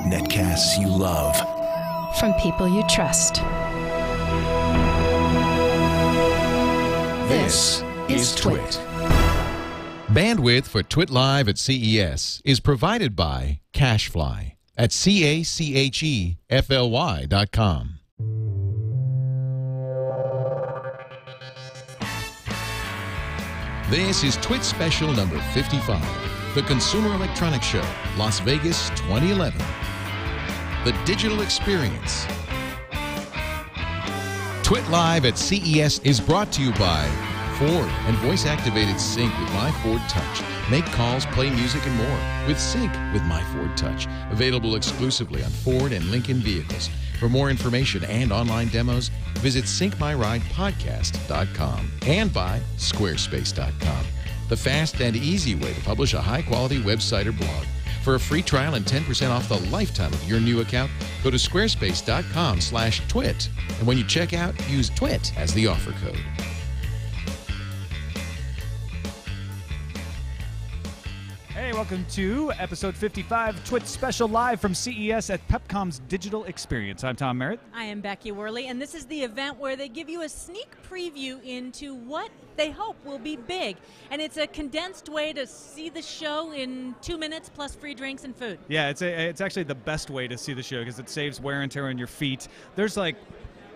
Netcasts you love. From people you trust. This is TWiT. Bandwidth for TWiT Live at CES is provided by Cachefly at CACHEFLY.com. This is TWiT Special number 55, the Consumer Electronics Show, Las Vegas 2011. The Digital Experience. TWiT Live at CES is brought to you by Ford and voice-activated Sync with My Ford Touch. Make calls, play music, and more with Sync with My Ford Touch. Available exclusively on Ford and Lincoln vehicles. For more information and online demos, visit syncmyridepodcast.com and by squarespace.com. The fast and easy way to publish a high-quality website or blog. For a free trial and 10% off the lifetime of your new account, go to squarespace.com/twit. And when you check out, use TWiT as the offer code. Hey, welcome to episode 55, TWiT Special live from CES at Pepcom's Digital Experience. I'm Tom Merritt. I am Becky Worley, and this is the event where they give you a sneak preview into what they hope will be big. And it's a condensed way to see the show in 2 minutes plus free drinks and food. Yeah, it's actually the best way to see the show because it saves wear and tear on your feet. There's like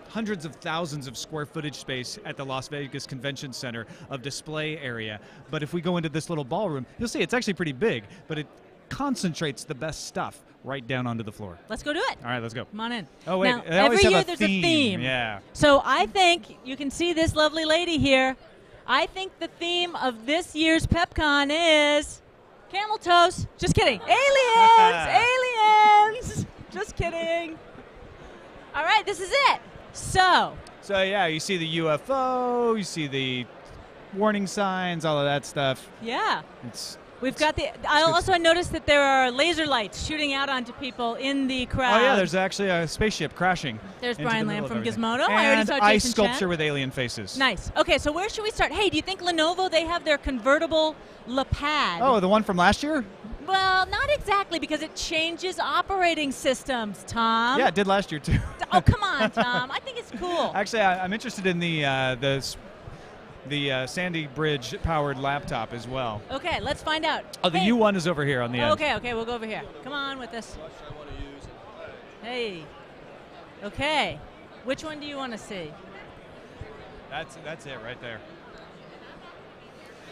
hundreds of thousands of square footage space at the Las Vegas Convention Center of display area. But if we go into this little ballroom, you'll see it's actually pretty big, but it concentrates the best stuff right down onto the floor. Let's go do it. All right, let's go. Come on in. Oh, wait. Now, They always every have year there's a theme. Yeah. So I think you can see this lovely lady here. I think the theme of this year's PepCon is camel toes. Just kidding. Aliens! Aliens! Just kidding. All right, this is it. So yeah, you see the UFO, you see the warning signs, all of that stuff. Yeah. We've got the. I noticed that there are laser lights shooting out onto people in the crowd. Oh yeah, there's actually a spaceship crashing. There's into Brian the middle Lamb of from everything. Gizmodo. I already And saw Jason ice sculpture Chen. with alien faces. Nice. Okay, so where should we start? Hey, do you think Lenovo, they have their convertible LePad? Oh, the one from last year? Well, not exactly, because it changes operating systems, Tom. Yeah, it did last year too. Oh, come on, Tom. I think it's cool. Actually, I'm interested in the Sandy Bridge powered laptop as well. Okay, let's find out. Oh, the Hey. U1 is over here on the end. Okay, we'll go over here. Come on with this. Hey. Okay. Which one do you want to see? That's it right there.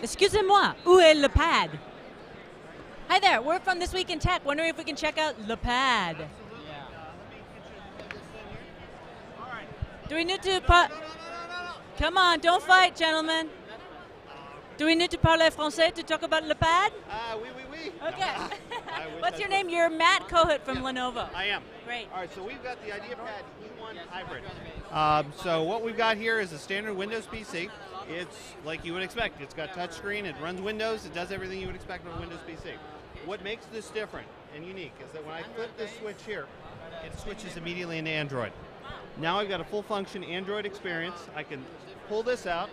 Excusez-moi, où est le pad? Hi there, we're from This Week in Tech. Wondering if we can check out le pad. Do we need to... Come on, don't fight, gentlemen. Do we need to parler français to talk about le pad? Oui. Okay. What's your name? You're Matt Kohut from Lenovo. I am. Great. All right, so we've got the IdeaPad U1 hybrid. So what we've got here is a standard Windows PC. It's like you would expect. It's got touchscreen, it runs Windows, it does everything you would expect from a Windows PC. What makes this different and unique is that when I flip this switch here, it switches immediately into Android. Now I've got a full function Android experience. I can pull this out.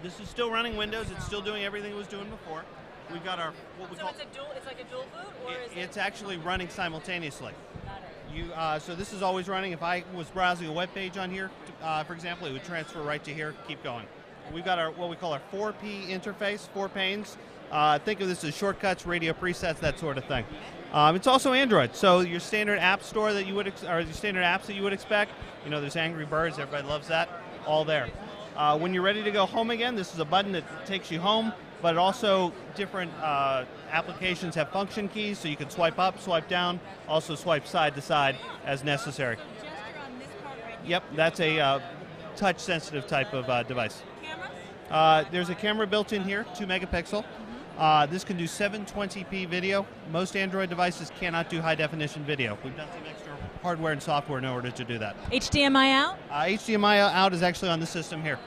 This is still running Windows, it's still doing everything it was doing before. We've got our, what we call... It's like a dual boot, or is it's actually running simultaneously. So this is always running. If I was browsing a web page on here, for example, it would transfer right to here, keep going. We've got our what we call our 4P interface, 4 panes. Think of this as shortcuts, radio presets, that sort of thing. It's also Android, so your standard app store that you would, or your standard apps that you would expect. You know, there's Angry Birds, everybody loves that, all there. When you're ready to go home again, this is a button that takes you home, but also different applications have function keys, so you can swipe up, swipe down, also swipe side to side as necessary. Yep, that's a touch-sensitive type of device. There's a camera built in here, 2 megapixel. This can do 720p video. Most Android devices cannot do high-definition video. We've done some extra hardware and software in order to do that. HDMI out? HDMI out is actually on the system here.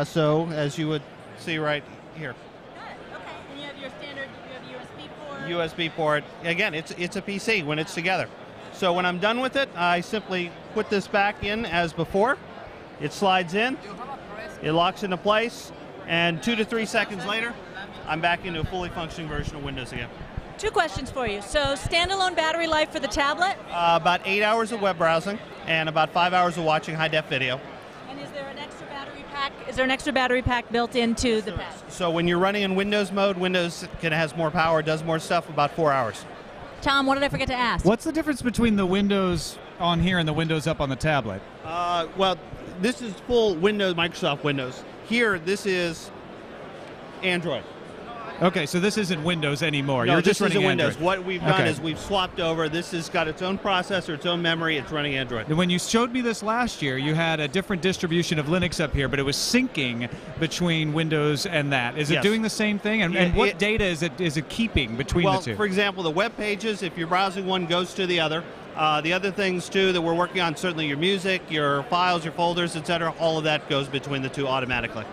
So, as you would see right here. Got it. Okay. And you have your standard, you have USB port. USB port. Again, it's a PC when it's together. So when I'm done with it, I simply put this back in as before. It slides in, it locks into place, and 2 to 3 seconds later, I'm back into a fully functioning version of Windows again. Two questions for you. So standalone battery life for the tablet? About 8 hours of web browsing and about 5 hours of watching high-def video. And is there an extra battery pack? Is there an extra battery pack built into the pad? So when you're running in Windows mode, Windows has more power, does more stuff, about 4 hours. Tom, what did I forget to ask? What's the difference between the Windows on here and the Windows up on the tablet? Well, this is full Windows, Microsoft Windows. Here, this is Android. Okay, so this isn't Windows anymore. No, You're just this running isn't Windows. Android. What we've done Okay. is we've swapped over. This has got its own processor, its own memory. It's running Android. When you showed me this last year, you had a different distribution of Linux up here, but it was syncing between Windows and that. Is it Yes. doing the same thing? And what data is it keeping between Well, the two? for example, the web pages, if you're browsing one, goes to the other. The other things, too, that we're working on, certainly your music, your files, your folders, etc., all of that goes between the two automatically.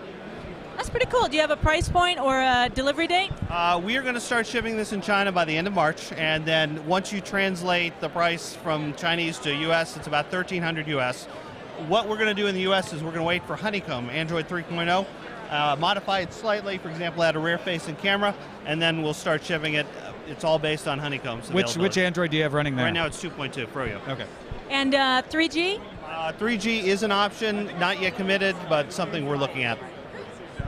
That's pretty cool. Do you have a price point or a delivery date? We are going to start shipping this in China by the end of March, and then once you translate the price from Chinese to US, it's about $1,300 US. What we're going to do in the US is we're going to wait for Honeycomb, Android 3.0, modify it slightly, for example, add a rear-facing camera, and then we'll start shipping it. It's all based on Honeycomb's Which availability. Android do you have running there? Right now it's 2.2 Froyo. Okay. And 3G? 3G is an option, not yet committed, but something we're looking at.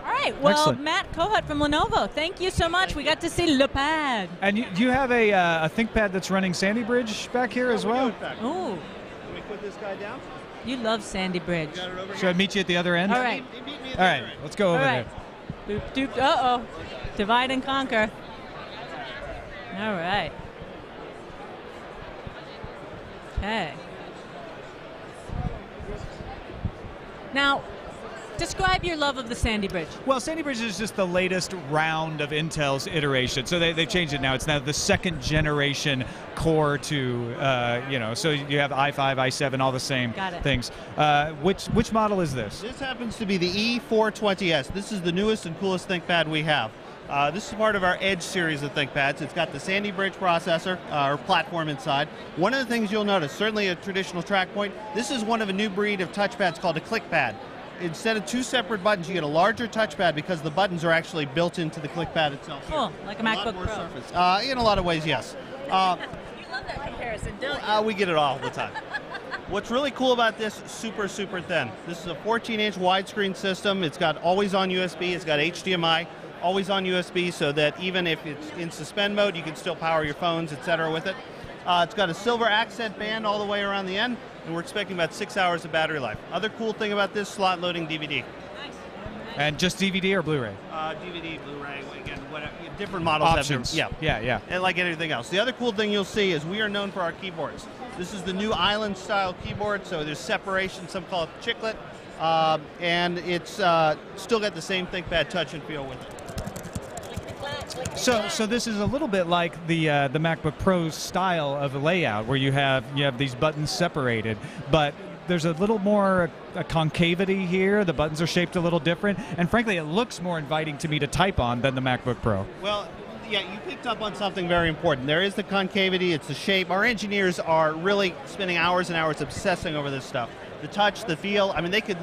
All right. Well, Excellent. Matt Kohut from Lenovo, thank you so much. We got to see Le Pad. And you have a ThinkPad that's running Sandy Bridge back here as well? Ooh, Let me put this guy down. you love Sandy Bridge. Got it over Should I meet you at the other end? All right. He beat me at All the right, other end. let's go All over right. there. Doop, doop. Uh-oh. Divide and conquer. All right. Okay. Now, describe your love of the Sandy Bridge. Well, Sandy Bridge is just the latest round of Intel's iteration. So they've changed it now. It's now the second generation Core 2, so you have i5, i7, all the same Got it. things. Which model is this? This happens to be the E420S. This is the newest and coolest ThinkPad we have. This is part of our Edge series of ThinkPads. It's got the Sandy Bridge processor, or platform inside. One of the things you'll notice, certainly a traditional track point, this is one of a new breed of touchpads called a ClickPad. Instead of two separate buttons, you get a larger touchpad because the buttons are actually built into the ClickPad itself. Cool, like a MacBook lot more Pro. surface. In a lot of ways, yes. You love that comparison, don't you? We get it all the time. What's really cool about this, super, super thin. This is a 14-inch widescreen system. It's got always-on USB. It's got HDMI, always-on USB, so that even if it's in suspend mode, you can still power your phones, etc. with it. It's got a silver accent band all the way around the end, and we're expecting about 6 hours of battery life. Other cool thing about this, slot loading DVD. And just DVD or Blu-ray? DVD, Blu-ray, again, whatever, different models Options. have different, Yeah. and like anything else. The other cool thing you'll see is we are known for our keyboards. This is the new island-style keyboard, so there's separation, some call it chiclet, and it's still got the same ThinkPad touch and feel with it. So this is a little bit like the MacBook Pro's style of a layout, where you have these buttons separated, but there's a little more a concavity here. The buttons are shaped a little different, and frankly, it looks more inviting to me to type on than the MacBook Pro. Well, yeah, you picked up on something very important. There is the concavity, it's the shape. Our engineers are really spending hours and hours obsessing over this stuff. The touch, the feel, I mean, I could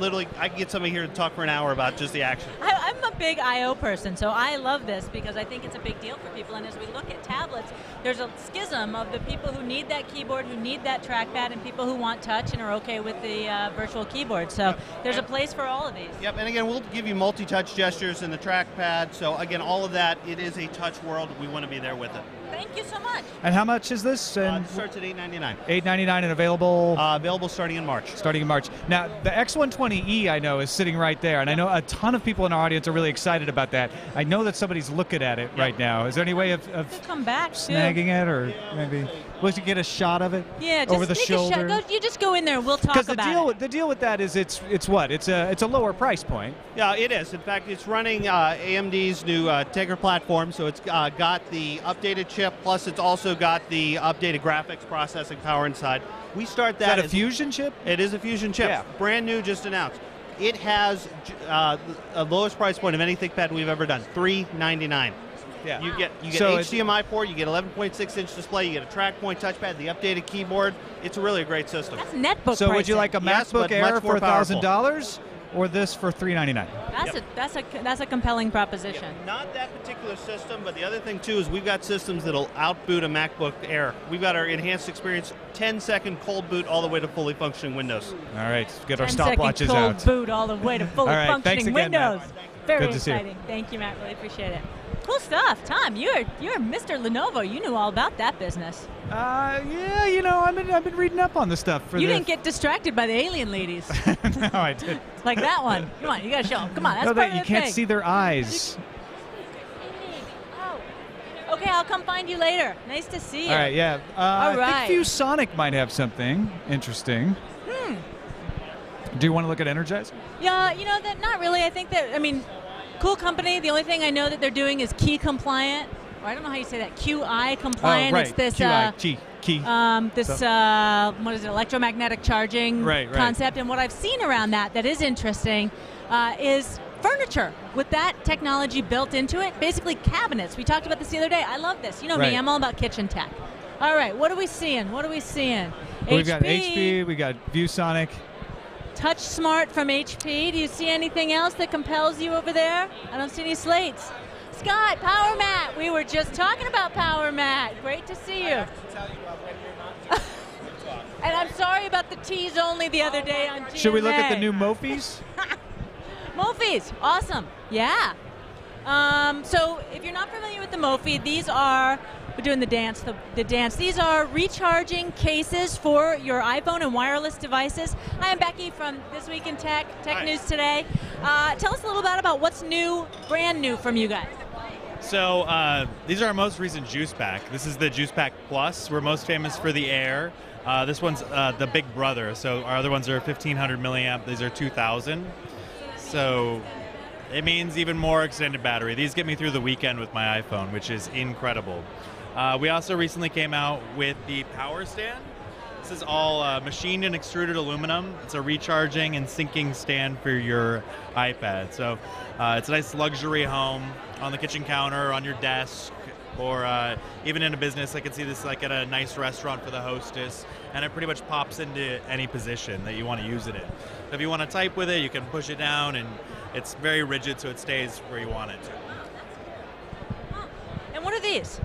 get somebody here to talk for an hour about just the action. I'm a big I/O person, so I love this because I think it's a big deal for people. And as we look at tablets, there's a schism of the people who need that keyboard, who need that trackpad, and people who want touch and are okay with the virtual keyboard. So there's a place for all of these. Yep, and again, we'll give you multi-touch gestures in the trackpad. So again, all of that, it is a touch world. We want to be there with it. Thank you so much. And how much is this? It starts at $899. $899 and available? Available starting in March. Starting in March. Now, the X120E, I know, is sitting right there, and I know a ton of people in our audience are really excited about that. I know that somebody's looking at it right now. Is there any way of come back snagging it, or maybe we'll get a shot of it? Yeah, just over the take shoulder. a shot. You just go in there. We'll talk about it. The deal with that is it's what? It's a lower price point. Yeah, it is. In fact, it's running AMD's new Tegra platform, so it's got the updated chip, plus it's also got the updated graphics processing power inside. We start that Is that a Fusion chip? It is a Fusion chip. Yeah. Brand new, just announced. It has the lowest price point of any ThinkPad we've ever done, $399. Yeah. You get So HDMI port, you get 11.6-inch display, you get a track point touchpad, the updated keyboard. It's really a great system. That's netbook So would you pricing. like a Yes, MacBook but Air much for more powerful. $1,000? or this for $399. That's a compelling proposition. Not that particular system, but the other thing too is we've got systems that'll outboot a MacBook Air. We've got our enhanced experience 10-second cold boot all the way to fully functioning Windows. All right, get our 10-second stopwatches cold out. boot all the way to fully All right, functioning thanks again, Windows. Matt. Very Good to see you. exciting. Thank you, Matt. Really appreciate it. Cool stuff. Tom, you're Mr. Lenovo. You knew all about that business. Yeah, you know, I've been reading up on the stuff. You didn't get distracted by the alien ladies. No, I did. Like that one. Come on, you gotta show them. Come on, that's No, part of you the can't thing. see their eyes. Oh. Okay, I'll come find you later. Nice to see you. All right, yeah. All I right. think ViewSonic might have something interesting. Do you want to look at Energizer? Yeah, you know that. Not really. I think that. I mean, cool company. The only thing I know that they're doing is key compliant. Or I don't know how you say that. QI compliant. Oh, right. It's this. QI, key. What is it? Electromagnetic charging concept. And what I've seen around that is interesting is furniture with that technology built into it. Basically cabinets. We talked about this the other day. I love this. You know me. I'm all about kitchen tech. All right. What are we seeing? Well, we've got HP. We got ViewSonic. Touch Smart from HP. Do you see anything else that compels you over there? I don't see any slates. Scott, Power Mat. We were just talking about Power Mat. Great to see you. I have to tell you about when you're not to talk. And I'm sorry about the teas only the other day on GMA. Should we look at the new Mophies? Mophies, awesome. Yeah. So if you're not familiar with the Mophie, these are, we're doing the dance. These are recharging cases for your iPhone and wireless devices. Hi, I'm Becky from This Week in Tech News Today. Tell us a little bit about what's new, brand new from you guys. So these are our most recent Juice Pack. This is the Juice Pack Plus. We're most famous for the Air. This one's the big brother. So our other ones are 1500 milliamp. These are 2000. So it means even more extended battery. These get me through the weekend with my iPhone, which is incredible. We also recently came out with the Power Stand. This is all machined and extruded aluminum. It's a recharging and syncing stand for your iPad. So it's a nice luxury home on the kitchen counter, on your desk, or even in a business. I can see this like at a nice restaurant for the hostess, and it pretty much pops into any position that you want to use it in. So if you want to type with it, you can push it down, and it's very rigid, so it stays where you want it to. And what are these?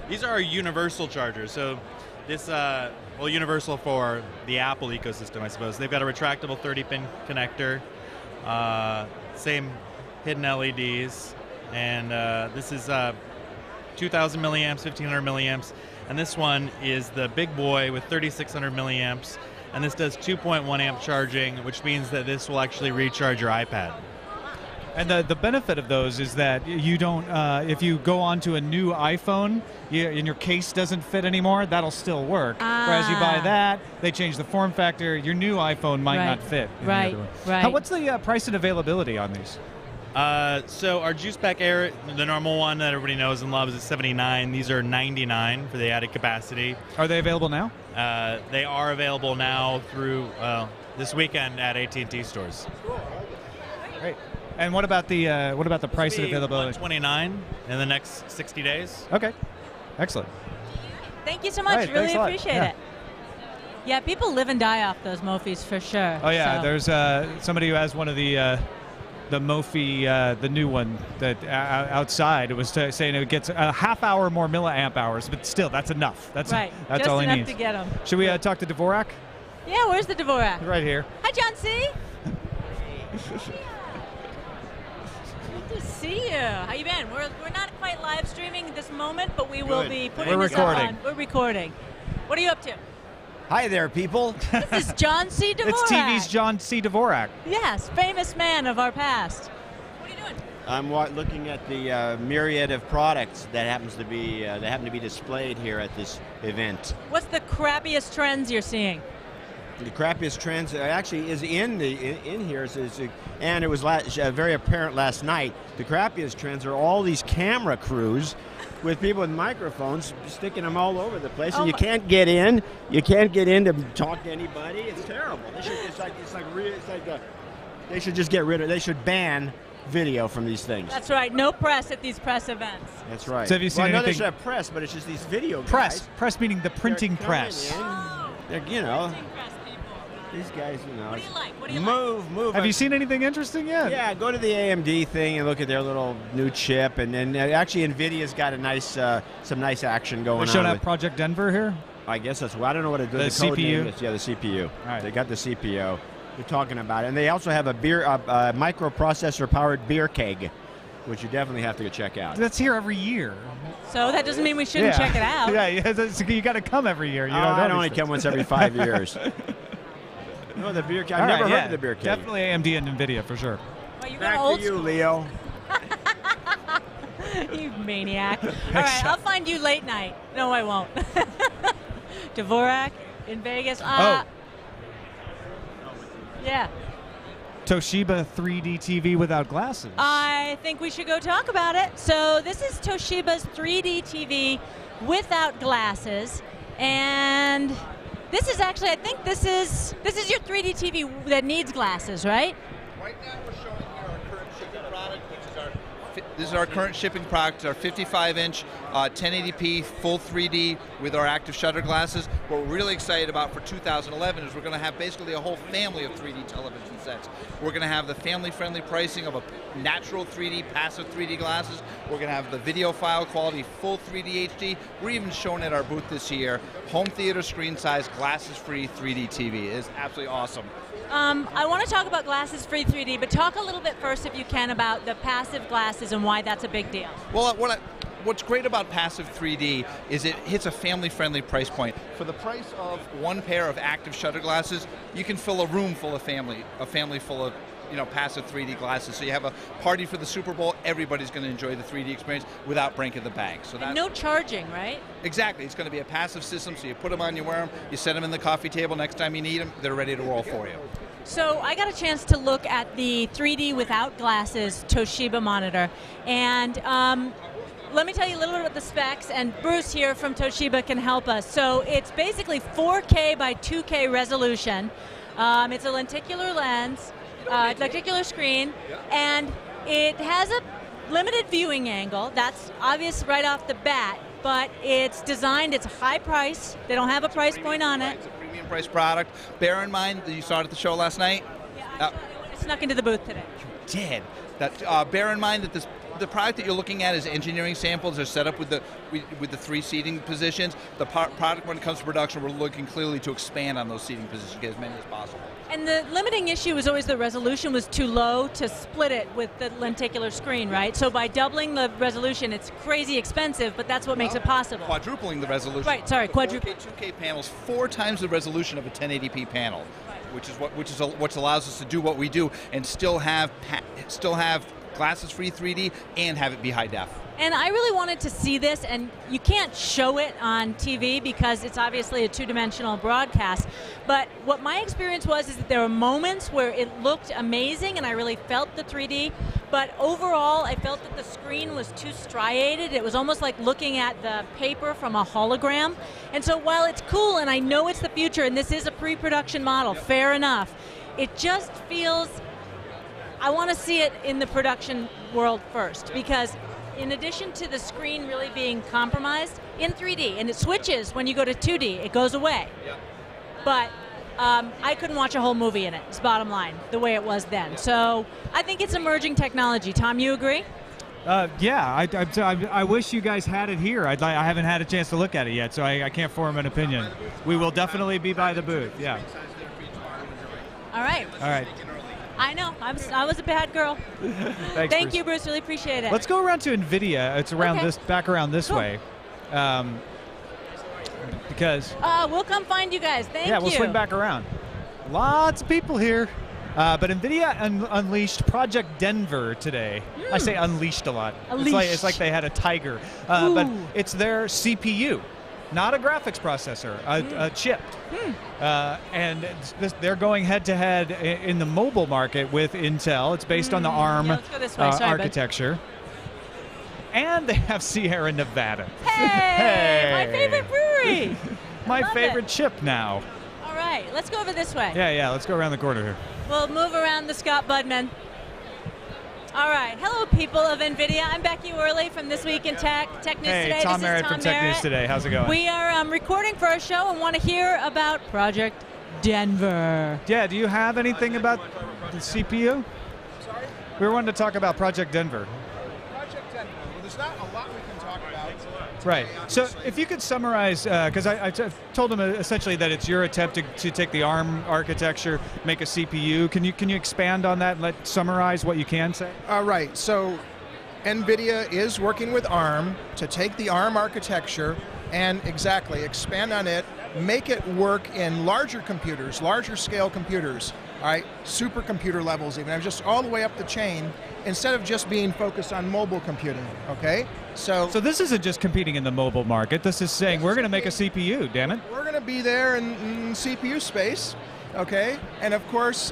These are universal chargers. So this, well, universal for the Apple ecosystem, I suppose. They've got a retractable 30-pin connector, same hidden LEDs, and this is 2,000 milliamps, 1,500 milliamps, and this one is the big boy with 3,600 milliamps, and this does 2.1 amp charging, which means that this will actually recharge your iPad. And the benefit of those is that you don't, if you go onto a new iPhone and your case doesn't fit anymore, that'll still work. Whereas you buy that, they change the form factor, your new iPhone might not fit. Right. What's the price and availability on these? So our Juice Pack Air, the normal one that everybody knows and loves, is $79. These are $99 for the added capacity. Are they available now? They are available now through this weekend at AT&T stores. Great. And what about the price and availability? $129 in the next 60 days. Okay, excellent. Thank you so much. Right, really appreciate it. Yeah, people live and die off those Mophies for sure. Oh yeah, so. There's somebody who has one of the Mophie, the new one that outside. It was saying it gets a half hour more milliamp hours, but still, that's enough. That's right. That's just all he enough needs. to get them. Should we talk to Dvorak? Yeah, where's the Dvorak? Right here. Hi, John C. Good to see you. How you been? We're not quite live streaming at this moment, but we will be putting this up on. We're recording. What are you up to? Hi there, people. This is John C. Dvorak. It's TV's John C. Dvorak. Yes, famous man of our past. What are you doing? I'm looking at the myriad of products that happen to be displayed here at this event. What's the crappiest trends you're seeing? The crappiest trends actually is in here, and it was very apparent last night. The crappiest trends are all these camera crews with people with microphones sticking them all over the place, and you can't get in. You can't get in to talk to anybody. It's terrible. They should just get rid of. They should ban video from these things. That's right. No press at these press events. That's right. So have you seen I know anything? they should have press, but it's just these video press. guys. Press meaning the printing press. They're, you know. These guys, you know. What do you like? What do you move. Have you seen anything interesting yet? Yeah, go to the AMD thing and look at their little new chip, and then actually NVIDIA's got a nice, some nice action going on. They're showing up Project Denver here. I guess that's. Well, I don't know what it The code name CPU? is. Yeah, the CPU. All right. They got the CPU. They're talking about it, and they also have a microprocessor-powered beer keg, which you definitely have to go check out. That's here every year. So that doesn't mean we shouldn't check it out. Yeah, you got to come every year. You don't know I these only things. come once every 5 years. No, the beer keg. I've never heard of the beer keg. Definitely AMD and NVIDIA for sure. Well, you're Back going old to you, school. Leo. You maniac. All right, I'll find you late night. No, I won't. Dvorak in Vegas. Yeah. Toshiba 3D TV without glasses. I think we should go talk about it. So this is Toshiba's 3D TV without glasses, and this is actually, I think this is your 3D TV that needs glasses, right? Right now we're showing here our current shipping product, which is this is our current shipping product, our 55-inch 1080p full 3D with our active shutter glasses. What we're really excited about for 2011 is we're going to have basically a whole family of 3D television sets. We're going to have the family-friendly pricing of a natural 3D, passive 3D glasses. We're going to have the video file quality full 3D HD. We're even showing at our booth this year home theater screen size glasses-free 3D TV. It is absolutely awesome. I want to talk about glasses-free 3D, but talk a little bit first, if you can, about the passive glasses and why that's a big deal. Well, what's great about passive 3D is it hits a family-friendly price point. For the price of one pair of active shutter glasses, you can fill a room full of a family full of passive 3D glasses. So you have a party for the Super Bowl, everybody's going to enjoy the 3D experience without breaking the bank. So And no charging, right? Exactly. It's going to be a passive system, so you put them on, you wear them, you set them in the coffee table, next time you need them, they're ready to roll for you. So I got a chance to look at the 3D without glasses Toshiba monitor, and let me tell you a little bit about the specs, and Bruce here from Toshiba can help us. So it's basically 4K by 2K resolution. It's a lenticular lens, lenticular screen, and it has a limited viewing angle. That's obvious right off the bat, but it's designed, it's high price. They don't have a price point on it. It's a premium price product. Bear in mind that you saw it at the show last night. Yeah, I snuck into the booth today. You did. Bear in mind that the product that you're looking at is engineering samples. They're set up with the 3 seating positions. The product, when it comes to production, we're looking clearly to expand on those seating positions, get as many as possible. And the limiting issue was always the resolution was too low to split it with the lenticular screen, right? So by doubling the resolution, it's crazy expensive, but that's what makes it possible. Quadrupling the resolution. Right, sorry, quadrupling. 2K panels, 4 times the resolution of a 1080p panel, which is what allows us to do what we do and still have glasses-free 3D and have it be high def. And I really wanted to see this, and you can't show it on TV because it's obviously a 2-dimensional broadcast. But what my experience was is that there were moments where it looked amazing and I really felt the 3D, but overall I felt that the screen was too striated. It was almost like looking at the paper from a hologram. And so while it's cool and I know it's the future and this is a pre-production model, fair enough, it just feels, I want to see it in the production world first, because in addition to the screen really being compromised in 3D, and it switches when you go to 2D, it goes away. Yep. But I couldn't watch a whole movie in it, it's bottom line, the way it was then. So I think it's emerging technology. Tom, you agree? Yeah, I wish you guys had it here. I haven't had a chance to look at it yet, so I can't form an opinion. We will definitely be by the booth, yeah. All right. All right. I know. I was a bad girl. Thanks, Thank Bruce. you, Bruce. Really appreciate it. Let's go around to NVIDIA. It's around back around this Cool. way. Because we'll come find you guys. Thank you. yeah, we'll swing back around. Lots of people here. But NVIDIA unleashed Project Denver today. I say unleashed a lot. It's like they had a tiger. But it's their CPU, not a graphics processor, a chip. And they're going head-to-head in the mobile market with Intel. It's based on the ARM let's go this way. Sorry, architecture. And they have Sierra Nevada. Hey, my favorite brewery. My Love favorite it. chip now. All right, let's go over this way. Yeah, let's go around the corner here. We'll move around the Scott Budman. All right, hello people of NVIDIA. I'm Becky Worley from This Week in Tech News Today. Hey, Tom This is Merritt Tom from Tech News Merritt. Today. How's it going? We are recording for our show and want to hear about Project Denver. Yeah, do you have anything about the CPU? Sorry? We were wanting to talk about Project Denver. Project Denver. Well, there's not a lot we can talk about. Right. So if you could summarize, because I told them essentially that it's your attempt to take the ARM architecture, make a CPU. Can you expand on that and summarize what you can say? Right. So NVIDIA is working with ARM to take the ARM architecture and expand on it, make it work in larger computers, larger scale computers, all right, supercomputer levels even, just all the way up the chain, instead of just being focused on mobile computing, okay? So this isn't just competing in the mobile market, this is saying we're going to make a CPU, damn it. We're going to be there in CPU space, okay? And of course,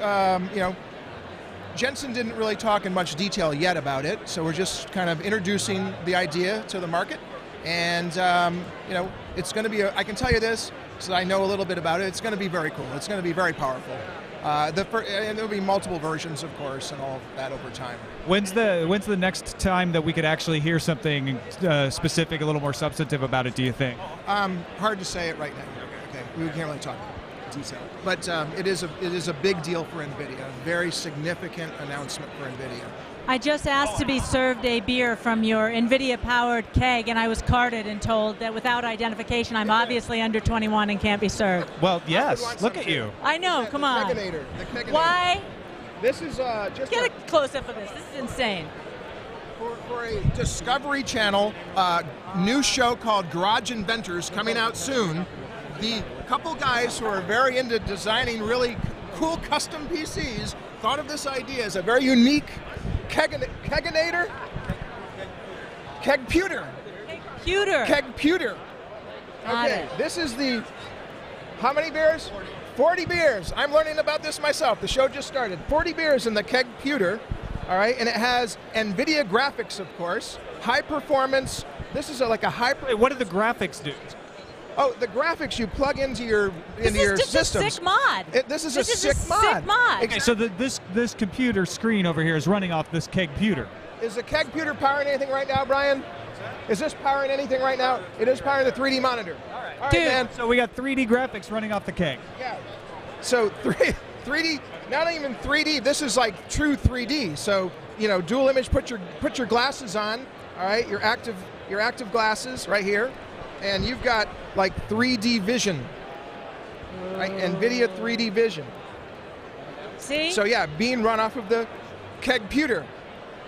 Jensen didn't really talk in much detail yet about it, so we're just kind of introducing the idea to the market. And it's going to be, I can tell you this, so I know a little bit about it, it's going to be very cool. It's going to be very powerful. And there'll be multiple versions, of course, and all of that over time. When's the next time that we could actually hear something specific, a little more substantive about it, do you think? Hard to say it right now. Okay, we can't really talk about detail. But it is a big deal for NVIDIA, a very significant announcement for NVIDIA. I just asked to be served a beer from your NVIDIA-powered keg, and I was carded and told that without identification, I'm obviously under 21 and can't be served. Well, yes. Look at you. I know. Come on. The Keganator. Why? This is just get a close-up of this. This is insane. For a Discovery Channel new show called Garage Inventors coming out soon, the couple guys who are very into designing really cool custom PCs thought of this idea as a very unique Keganator? Kegputer. Kegputer. Okay, this is the, how many beers? 40 beers. I'm learning about this myself. The show just started. 40 beers in the Kegputer, all right? And it has NVIDIA graphics, of course, high performance. This is like a high... Wait, what do the graphics do? Oh, the graphics you plug into your systems. This is just a sick mod. This is a sick mod. Okay, so this computer screen over here is running off this Kegputer. Is the Kegputer powering anything right now, Brian? Is this powering anything right now? It is powering the 3D monitor. All right, dude, man. So we got 3D graphics running off the Keg. Yeah. So 3D, not even 3D. This is like true 3D. So dual image. Put your glasses on. All right, your active glasses right here. And you've got like 3D vision, right? NVIDIA 3D vision. See? So yeah, being run off of the Kegputer.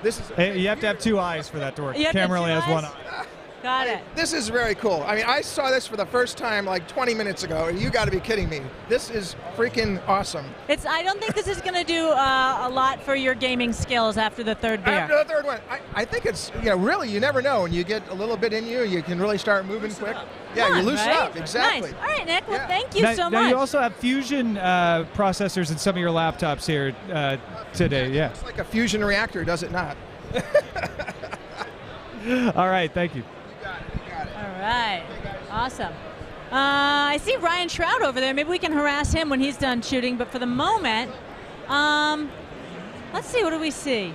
This is. Hey, you have to have two eyes for that to work. The camera only has one eye. Got it. This is very cool. I mean, I saw this for the first time like 20 minutes ago, and you got to be kidding me. This is freaking awesome. I don't think this is going to do a lot for your gaming skills after the third beer. After the third one, I think it's really, you never know. When you get a little bit in you can really start moving quick. Yeah, you loosen up. Exactly. Nice. All right, Nick. Well, thank you so much. Now you also have Fusion processors in some of your laptops here today. Yeah. It's like a fusion reactor, does it not? All right. Thank you. All right. Awesome. I see Ryan Shroud over there. Maybe we can harass him when he's done shooting. But for the moment, let's see. What do we see?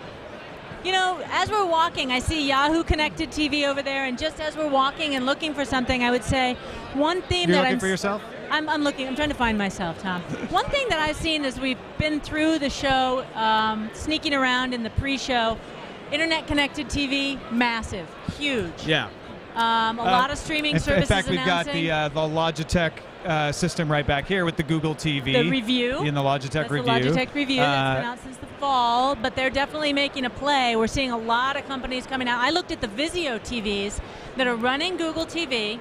As we're walking, I see Yahoo Connected TV over there. And just as we're walking and looking for something, I would say one theme You're looking for yourself? I'm looking. I'm trying to find myself, Tom. One thing that I've seen as we've been through the show, sneaking around in the pre-show, Internet Connected TV, massive, huge. Yeah. A lot of streaming services. In fact, we've got announcing. the Logitech system right back here with the Google TV. The review. In the Logitech review. The Logitech review that's been out since the fall, but they're definitely making a play. We're seeing a lot of companies coming out. I looked at the Vizio TVs that are running Google TV.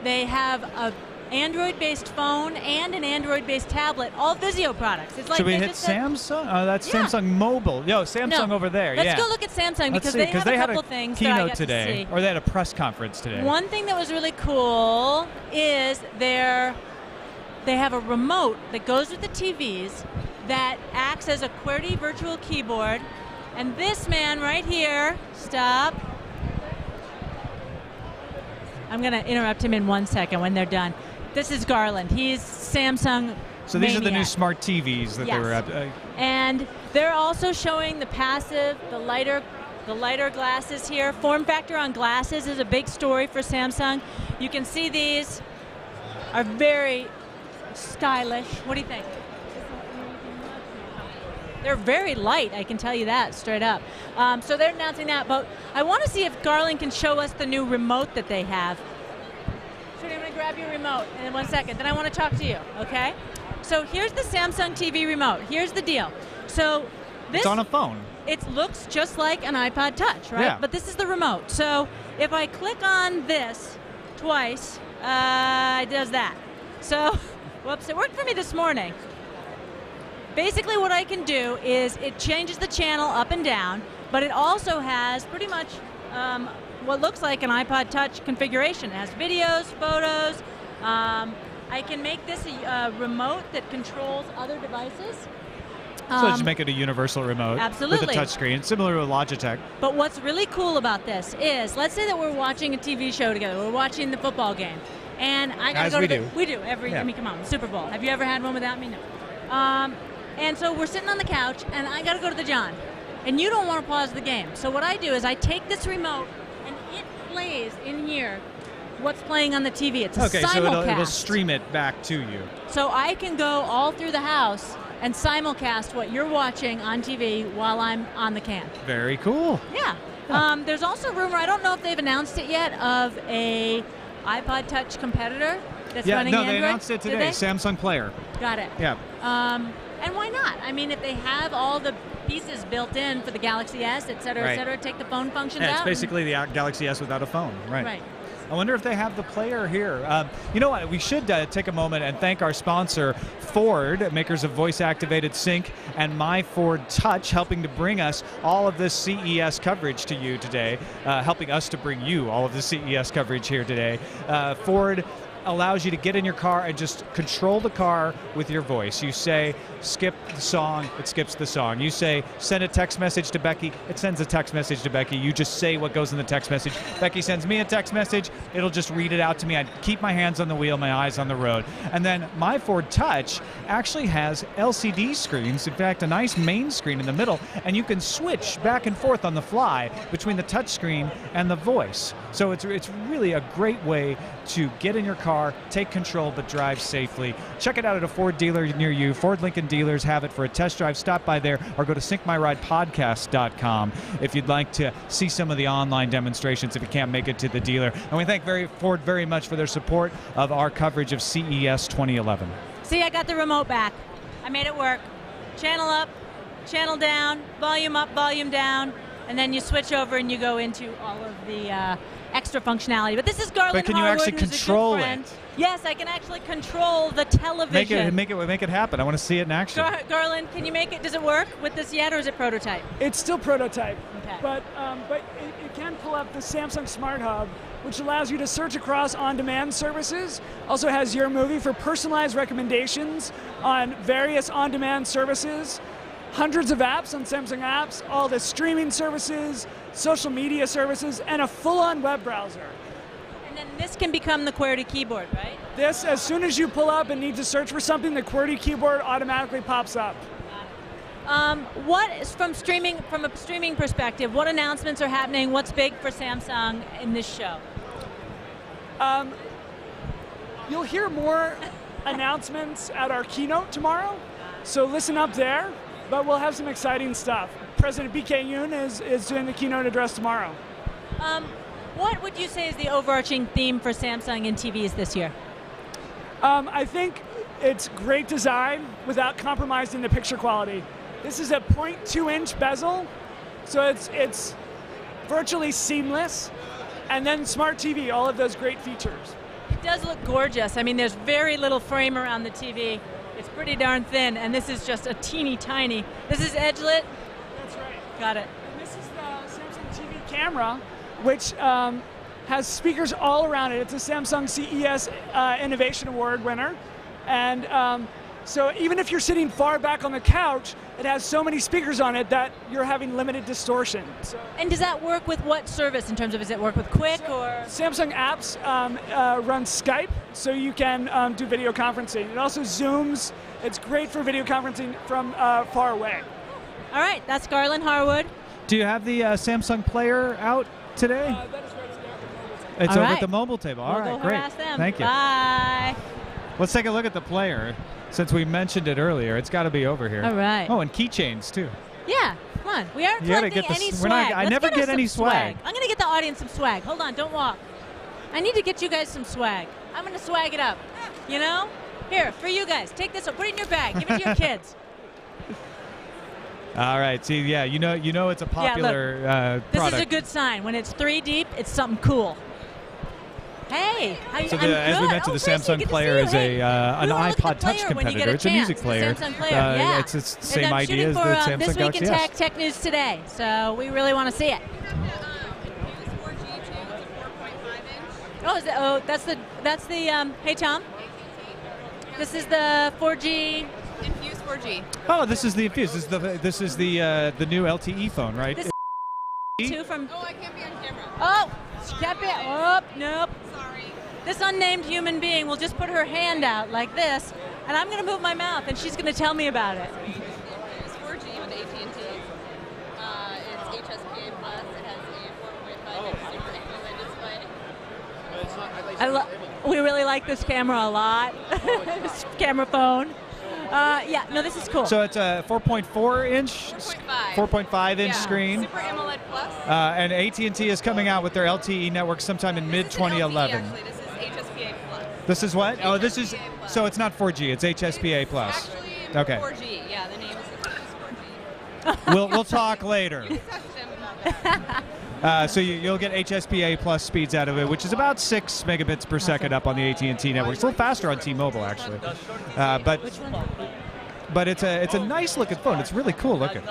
They have a Android-based phone and an Android-based tablet, all Vizio products. It's like should we hit Samsung? Oh, that's Samsung Mobile. Yo, Samsung over there. Let's go look at Samsung because they have a couple things that I got today, to see. or they had a press conference today. One thing that was really cool is they have a remote that goes with the TVs that acts as a QWERTY virtual keyboard. And this man right here, stop. I'm going to interrupt him in 1 second when they're done. This is Garland. He's Samsung So these are the new smart TVs that they were at. And they're also showing the passive, the lighter glasses here. Form factor on glasses is a big story for Samsung. You can see these are very, stylish. What do you think? They're very light, I can tell you that straight up. So they're announcing that, but I want to see if Garland can show us the new remote that they have. Shorty, I'm going to grab your remote in 1 second, then I want to talk to you, okay? So here's the Samsung TV remote. Here's the deal. So this, it's on a phone. It looks just like an iPod Touch, right? Yeah. But this is the remote. So if I click on this twice, it does that. So, whoops, it worked for me this morning. Basically what I can do is it changes the channel up and down, but it also has pretty much what looks like an iPod Touch configuration. It has videos, photos. I can make this a remote that controls other devices. So just make it a universal remote Absolutely. with a touch screen, similar to a Logitech. But what's really cool about this is, let's say that we're watching a TV show together. We're watching the football game. And I gotta As go we to do. We do. I mean, come on, Super Bowl. Have you ever had one without me? No. And so we're sitting on the couch, and I got to go to the John. And you don't want to pause the game. So what I do is I take this remote, and it plays in here what's playing on the TV. It's a Okay, simulcast. so it'll stream it back to you. So I can go all through the house and simulcast what you're watching on TV while I'm on the can. Very cool. Yeah. There's also rumor, I don't know if they've announced it yet, of a iPod Touch competitor that's running Android. they announced it today. Samsung Player. Got it. Yeah. And why not? I mean, if they have all the pieces built in for the Galaxy S, et cetera, take the phone functions out. It's basically the Galaxy S without a phone. Right. I wonder if they have the player here. You know what? We should take a moment and thank our sponsor, Ford, makers of voice-activated sync and My Ford Touch, helping to bring us all of this CES coverage to you today, helping us to bring you all of the CES coverage here today. Ford allows you to get in your car and just control the car with your voice. You say, skip the song, it skips the song. You say, send a text message to Becky, it sends a text message to Becky. You just say what goes in the text message. Becky sends me a text message, it'll just read it out to me. I keep my hands on the wheel, my eyes on the road. And then My Ford Touch actually has LCD screens, in fact, a nice main screen in the middle, and you can switch back and forth on the fly between the touch screen and the voice. So it's really a great way to get in your car, take control, but drive safely. Check it out at a Ford dealer near you. Ford Lincoln dealers have it for a test drive. Stop by there or go to syncmyridepodcast.com if you'd like to see some of the online demonstrations if you can't make it to the dealer. And we thank Ford very much for their support of our coverage of CES 2011. See, I got the remote back. I made it work. Channel up, channel down, volume up, volume down, and then you switch over and you go into all of the extra functionality. But this is Garland But can you Harwood, actually who's a good control friend. it? Yes, I can actually control the television. Make it happen. I want to see it in action. Garland, can you make it? Does it work with this yet, or is it prototype? It's still prototype, Okay. but it can pull up the Samsung Smart Hub, which allows you to search across on-demand services. Also has Your Movie for personalized recommendations on various on-demand services. Hundreds of apps on Samsung Apps, all the streaming services, social media services, and a full-on web browser. And then this can become the QWERTY keyboard, right? This, as soon as you pull up and need to search for something, the QWERTY keyboard automatically pops up. What is from a streaming perspective, what announcements are happening? What's big for Samsung in this show? You'll hear more announcements at our keynote tomorrow, so listen up there, but we'll have some exciting stuff. President BK Yoon is doing the keynote address tomorrow. What would you say is the overarching theme for Samsung in TVs this year? I think it's great design without compromising the picture quality. This is a 0.2-inch bezel, so it's virtually seamless. And then Smart TV, all of those great features. It does look gorgeous. I mean, there's very little frame around the TV. It's pretty darn thin, and this is just a teeny tiny. This is edge-lit? That's right. Got it. And this is the Samsung TV camera, which has speakers all around it. It's a Samsung CES Innovation Award winner. And so even if you're sitting far back on the couch, it has so many speakers on it that you're having limited distortion. So And does that work with what service in terms of, does it work with Quick or? Samsung Apps runs Skype, so you can do video conferencing. It also Zooms. It's great for video conferencing from far away. All right, that's Garland Harwood. Do you have the Samsung Player out today? That is right. It's All over right. at the mobile table. All We'll right, go great. harass them. Thank you. Bye. Let's take a look at the player. Since we mentioned it earlier, it's got to be over here. All right. Oh, and keychains too. Yeah, come on. We aren't You gotta collecting get the any s- swag. we're not- I Let's never us get some any swag. I'm going to get the audience some swag. Hold on, don't walk. I need to get you guys some swag. I'm going to swag it up. You know? Here, for you guys. Take this, put it in your bag. Give it to your kids. All right. See, yeah, you know it's a popular This product. is a good sign. When it's 3 deep, it's something cool. Hey, So I'm as we good. mentioned, Oh, the Tracy, Samsung good to player see you. is Hey, an we wanna look at iPod the Touch player when you competitor. get a It's a music chance, player. the Samsung player. Yeah. It's the And same I'm idea shooting as for the This Samsung Week Galaxy in S. Tech News today, so we really want to see it. Oh, is it, that's the hey Tom. This is the 4G. Infuse 4G. Oh, this is the Infuse. This is the new LTE phone, right? This is 2 from. Oh, I can't be on camera. Oh, she can't be. Oh, nope. Sorry. This unnamed human being will just put her hand out like this, and I'm going to move my mouth, and she's going to tell me about it. It's 4G with AT&T. It's HSPA Plus. It has a 4.5-inch Super AMOLED display. We really like this camera a lot. This camera phone. Yeah, no, this is cool. So it's a 4.4-inch, 4.5-inch screen. Super AMOLED Plus. And AT&T is coming out with their LTE network sometime in mid-2011. Actually, this is HSPA Plus. This is what? Oh, this is, so it's not 4G, it's HSPA Plus. Actually, Okay. 4G. Yeah, the name is 4G. We'll talk later. So you'll get HSPA Plus speeds out of it, which is about 6 megabits per second up on the AT&T network. It's a little faster on T-Mobile, actually. But it's a nice looking phone. It's really cool looking.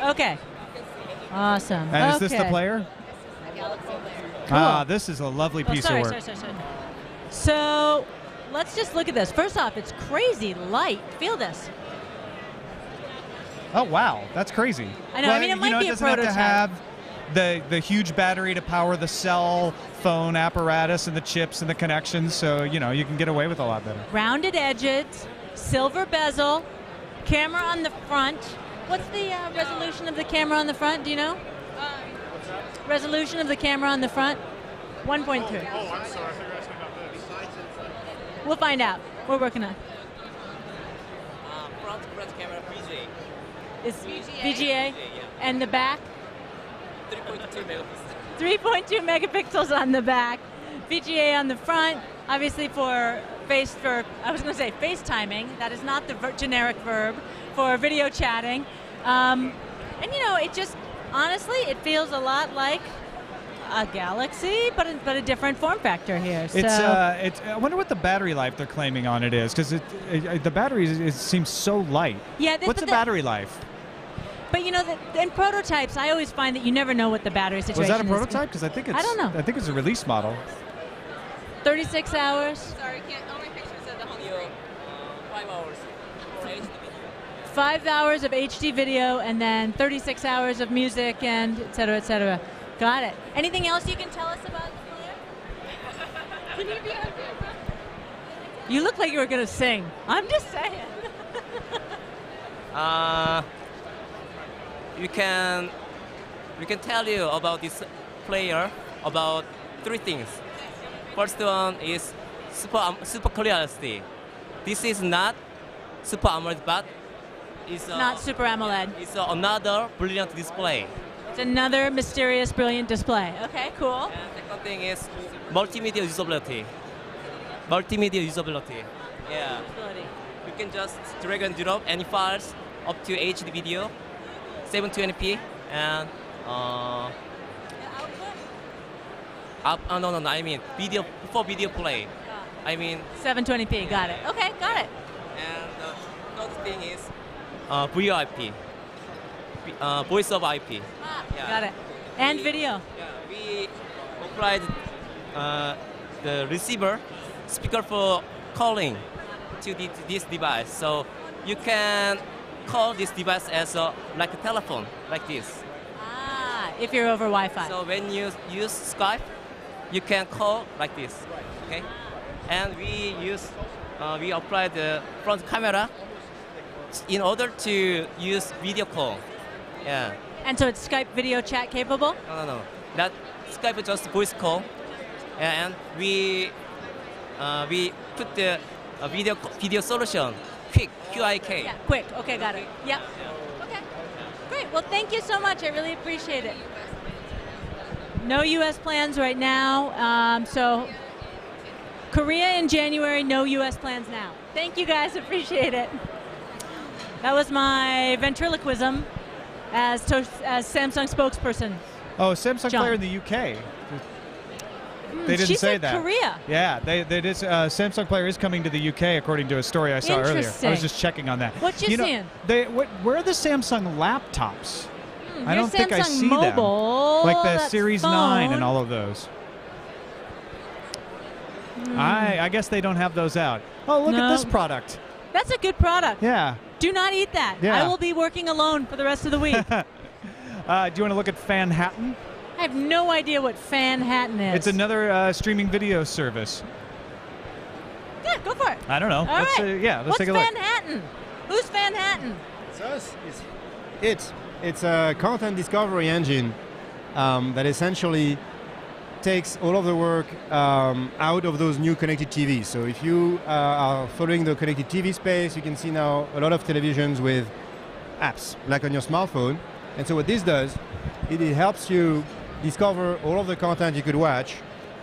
Okay. Awesome. And is this the player? Ah, this is a lovely piece of work. Sorry. So let's just look at this. First off, it's crazy light. Feel this. Oh wow, that's crazy. I know. I mean, it might be a doesn't have to prototype. have the huge battery to power the cell phone apparatus and the chips and the connections, so you can get away with a lot better. Rounded edges, silver bezel, camera on the front. What's the resolution of the camera on the front? Do you know? Resolution of the camera on the front? 1.3. Oh, I'm sorry. I thought you were asking about this. We'll find out. We're working on it. Front camera VGA. It's VGA. And the back? 3.2 megapixels. 3.2 megapixels on the back. VGA on the front. Obviously I was going to say FaceTiming. That is not the generic verb for video chatting. And it just, honestly, it feels a lot like a Galaxy, but a different form factor here. So. I wonder what the battery life they're claiming on it is, because the battery seems so light. Yeah. What's the battery life? But in prototypes, I always find that you never know what the battery situation is. Was that a prototype? Because I think it's. I don't know. I think it's a release model. 36 hours. Sorry, all my pictures of the home screen. 5 hours for HD video. 5 hours of HD video, and then 36 hours of music, and et cetera, et cetera. Got it. Anything else you can tell us about the player? Can you be on camera? You look like you were going to sing. I'm just saying. We can tell you about this player about 3 things. First one is super clarity. This is not Super AMOLED, but it's not Super AMOLED. It's another brilliant display. It's another mysterious, brilliant display. Okay, cool. And second thing is multimedia usability. Yeah. You can just drag and drop any files up to HD video, 720p, and no. I mean video for video play. I mean 720p. Got it. Okay, got it. And the third thing is VoIP, voice over IP. Got it. And video. Yeah, we applied the receiver speaker for calling to this device, so you can call this device as like a telephone, like this. If you're over Wi-Fi. So when you use Skype, you can call like this, okay? And we apply the front camera in order to use video call. Yeah. And so it's Skype video chat capable? No. That Skype is just voice call. and we put the video solution, quick, QIK. Yeah, quick. Okay, got it. Yep. Okay, great. Well, thank you so much. I really appreciate it. No U.S. plans right now. So Korea in January, no U.S. plans now. Thank you guys, appreciate it. That was my ventriloquism as Samsung spokesperson. Oh, Samsung John. player in the UK. They didn't she say said that. Korea. Yeah, they did. Samsung player is coming to the UK, according to a story I saw earlier. Interesting. I was just checking on that. What you seeing? Where are the Samsung laptops? I don't think I Samsung see Mobile. them. Like the That's Series phone. 9 and all of those. I guess they don't have those out. Oh, look at this product. That's a good product. Yeah. Do not eat that. Yeah. I will be working alone for the rest of the week. Do you want to look at Fanhattan? I have no idea what Fanhattan is. It's another streaming video service. Yeah, go for it. I don't know. All Let's right. let's take a look. What's Fanhattan? Who's Fanhattan? It's us. It's a content discovery engine that essentially takes all of the work out of those new connected TVs. So if you are following the connected TV space, you can see now a lot of televisions with apps, like on your smartphone. And so what this does, it helps you discover all of the content you could watch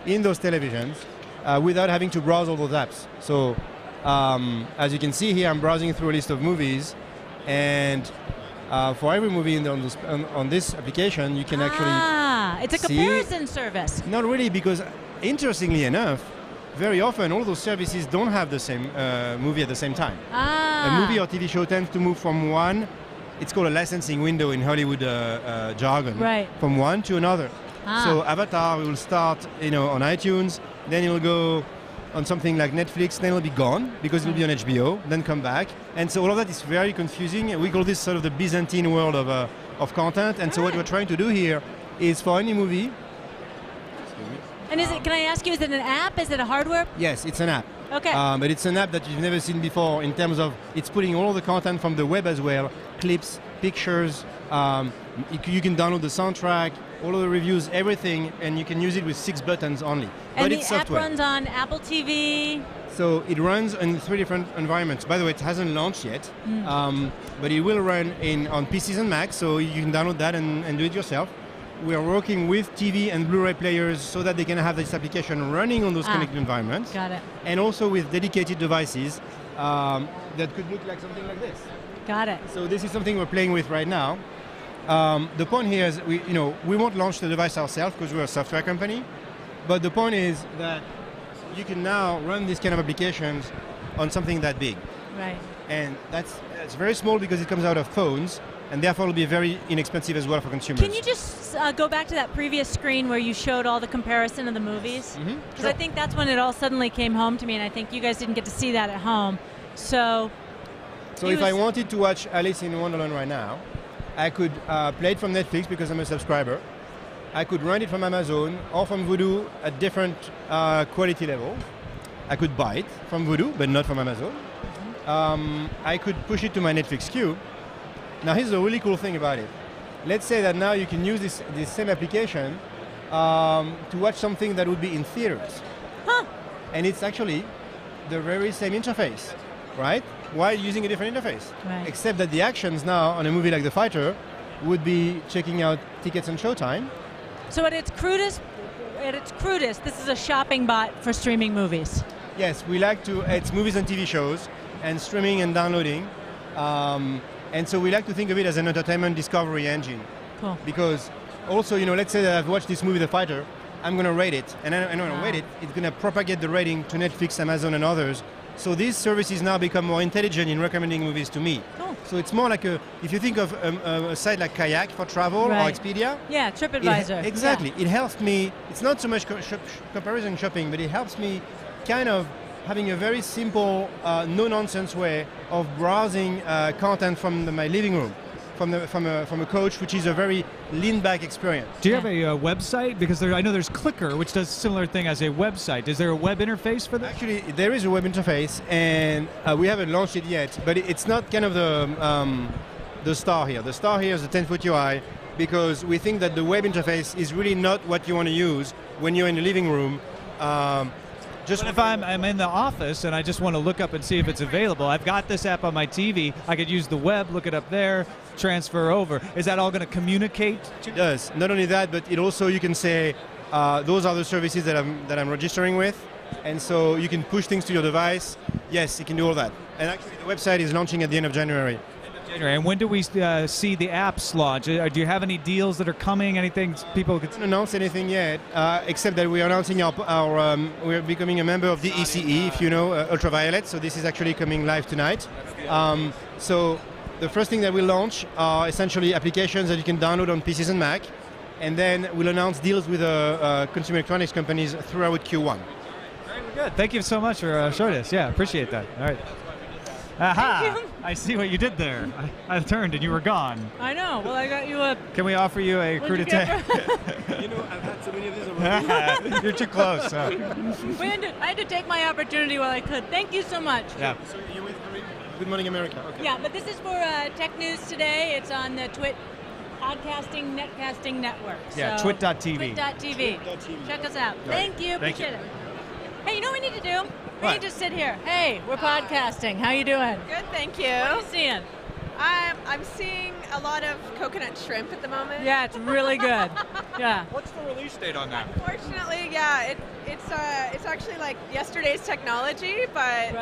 in those televisions without having to browse all those apps. So as you can see here, I'm browsing through a list of movies, and for every movie on this application, you can actually it's a comparison service. Not really, because interestingly enough, very often all those services don't have the same movie at the same time. A movie or TV show tends to move from one, it's called a licensing window in Hollywood jargon, right, from one to another. So Avatar will start on iTunes, then it'll go on something like Netflix, then it'll be gone because it'll be on HBO, then come back. And so all of that is very confusing. We call this sort of the Byzantine world of content. And so what we're trying to do here is for any movie. And can I ask you, is it an app? Is it a hardware? Yes, it's an app. Okay. But it's an app that you've never seen before in terms of it's putting all of the content from the web as well, clips, pictures. You can download the soundtrack, all of the reviews, everything, and you can use it with 6 buttons only. And but the it's app software. runs on Apple TV. So it runs in 3 different environments. By the way, it hasn't launched yet, but it will run on PCs and Macs, so you can download that and do it yourself. We are working with TV and Blu-ray players so that they can have this application running on those connected environments. Got it. And also with dedicated devices that could look like something like this. Got it. So this is something we're playing with right now. The point here is we won't launch the device ourselves because we're a software company, but the point is that you can now run these kind of applications on something that big. Right. And that's very small because it comes out of phones, and therefore will be very inexpensive as well for consumers. Can you just go back to that previous screen where you showed all the comparison of the movies? Because Sure. I think that's when it all suddenly came home to me, and I think you guys didn't get to see that at home. So if I wanted to watch Alice in Wonderland right now, I could play it from Netflix because I'm a subscriber. I could rent it from Amazon or from Vudu at different quality levels. I could buy it from Vudu, but not from Amazon. I could push it to my Netflix queue. Now here's the really cool thing about it. Let's say that now you can use this same application to watch something that would be in theaters. And it's actually the very same interface, right? While using a different interface. Right. Except that the actions now on a movie like The Fighter would be checking out tickets on Showtime. So at its crudest, this is a shopping bot for streaming movies. Yes, we like to, it's movies and TV shows and streaming and downloading. And so we like to think of it as an entertainment discovery engine. Cool. Because also, let's say that I've watched this movie, The Fighter, I'm going to rate it. And when I rate it, it's going to propagate the rating to Netflix, Amazon, and others. So these services now become more intelligent in recommending movies to me. Cool. So it's more like if you think of a site like Kayak for travel Right. or Expedia. Yeah, TripAdvisor. Exactly. Yeah. It helps me. It's not so much comparison shopping, but it helps me kind of having a very simple, no-nonsense way of browsing content from my living room, from a couch, which is a very lean-back experience. Do you have a website? Because I know there's Clicker, which does a similar thing as a website. Is there a web interface for that? Actually, there is a web interface, and we haven't launched it yet, but it's not kind of the star here. The star here is the 10-foot UI, because we think that the web interface is really not what you want to use when you're in the living room Just if I'm in the office and I just want to look up and see if it's available, I've got this app on my TV. I could use the web, look it up there, transfer over. Is that all going to communicate? It does. Not only that, but it also you can say those are the services that I'm registering with, and so you can push things to your device. Yes, you can do all that. And actually, the website is launching at the end of January. And when do we see the apps launch? Do you have any deals that are coming? Anything people could? We haven't announced anything yet, except that we are announcing we're becoming a member of the ECE, if you know, Ultraviolet. So this is actually coming live tonight. So the first thing that we'll launch are essentially applications that you can download on PCs and Mac, and then we'll announce deals with consumer electronics companies throughout Q1. Very good. Thank you so much for showing us. Yeah, appreciate that. All right. Aha! I see what you did there. I turned and you were gone. I know. Well, I got you a... Can we offer you a crudité? You know, I've had so many of these already. You're too close. I had to take my opportunity while I could. Thank you so much. Yeah. So you're with Good Morning America. Okay. Yeah, but this is for Tech News Today. It's on the TWiT Podcasting Netcasting Network. Yeah, so TWiT.tv. TWiT.tv. Check us out. Thank you. Thank you. Appreciate it. Hey, you know what we need to do? We What? need to sit here. Hey, we're podcasting. How you doing? Good, thank you. What are you seeing? I'm seeing a lot of coconut shrimp at the moment. Yeah, it's really good. Yeah. What's the release date on that? Unfortunately, yeah, it's actually like yesterday's technology, but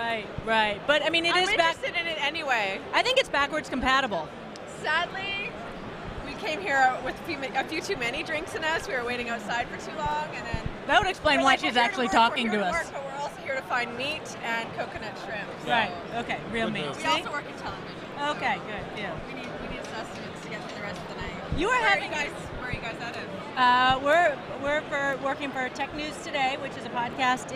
Right. But I mean, I'm interested in it anyway. I think it's backwards compatible. Sadly, we came here with a few too many drinks in us. We were waiting outside for too long, and then that would explain we're why like, she's we're here actually work, talking we're here to us. Work, but we're also here to find meat and coconut shrimp. So. Right. Okay. Real meat. We also work in television. Okay. Good. Yeah. We need sustenance to get through the rest of the night. You are having where are you guys out of? We're working for Tech News Today, which is a podcast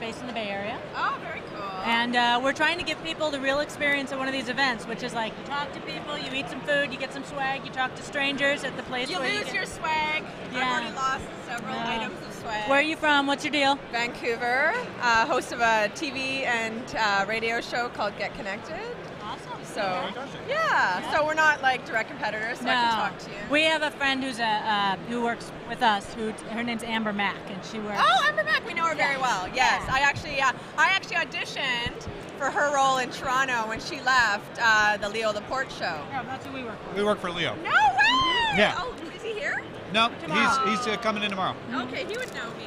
based in the Bay Area. Oh, very cool. And we're trying to give people the real experience of one of these events, which is like you talk to people, you eat some food, you get some swag, you talk to strangers at the place You where lose your swag. Yeah. I've already lost several items of swag. Where are you from? What's your deal? Vancouver, host of a TV and radio show called Get Connected. Awesome. So, yeah. So we're not like direct competitors, so I can talk to you. We have a friend who works with us. Her name's Amber Mack, and she works. Oh, Amber Mack, we know her very well. Yes, I actually auditioned for her role in Toronto when she left the Leo Laporte show. Yeah, that's who we work for. We work for Leo. No way! Yeah. Oh, is he here? No, he's coming in tomorrow. Okay, he would know me.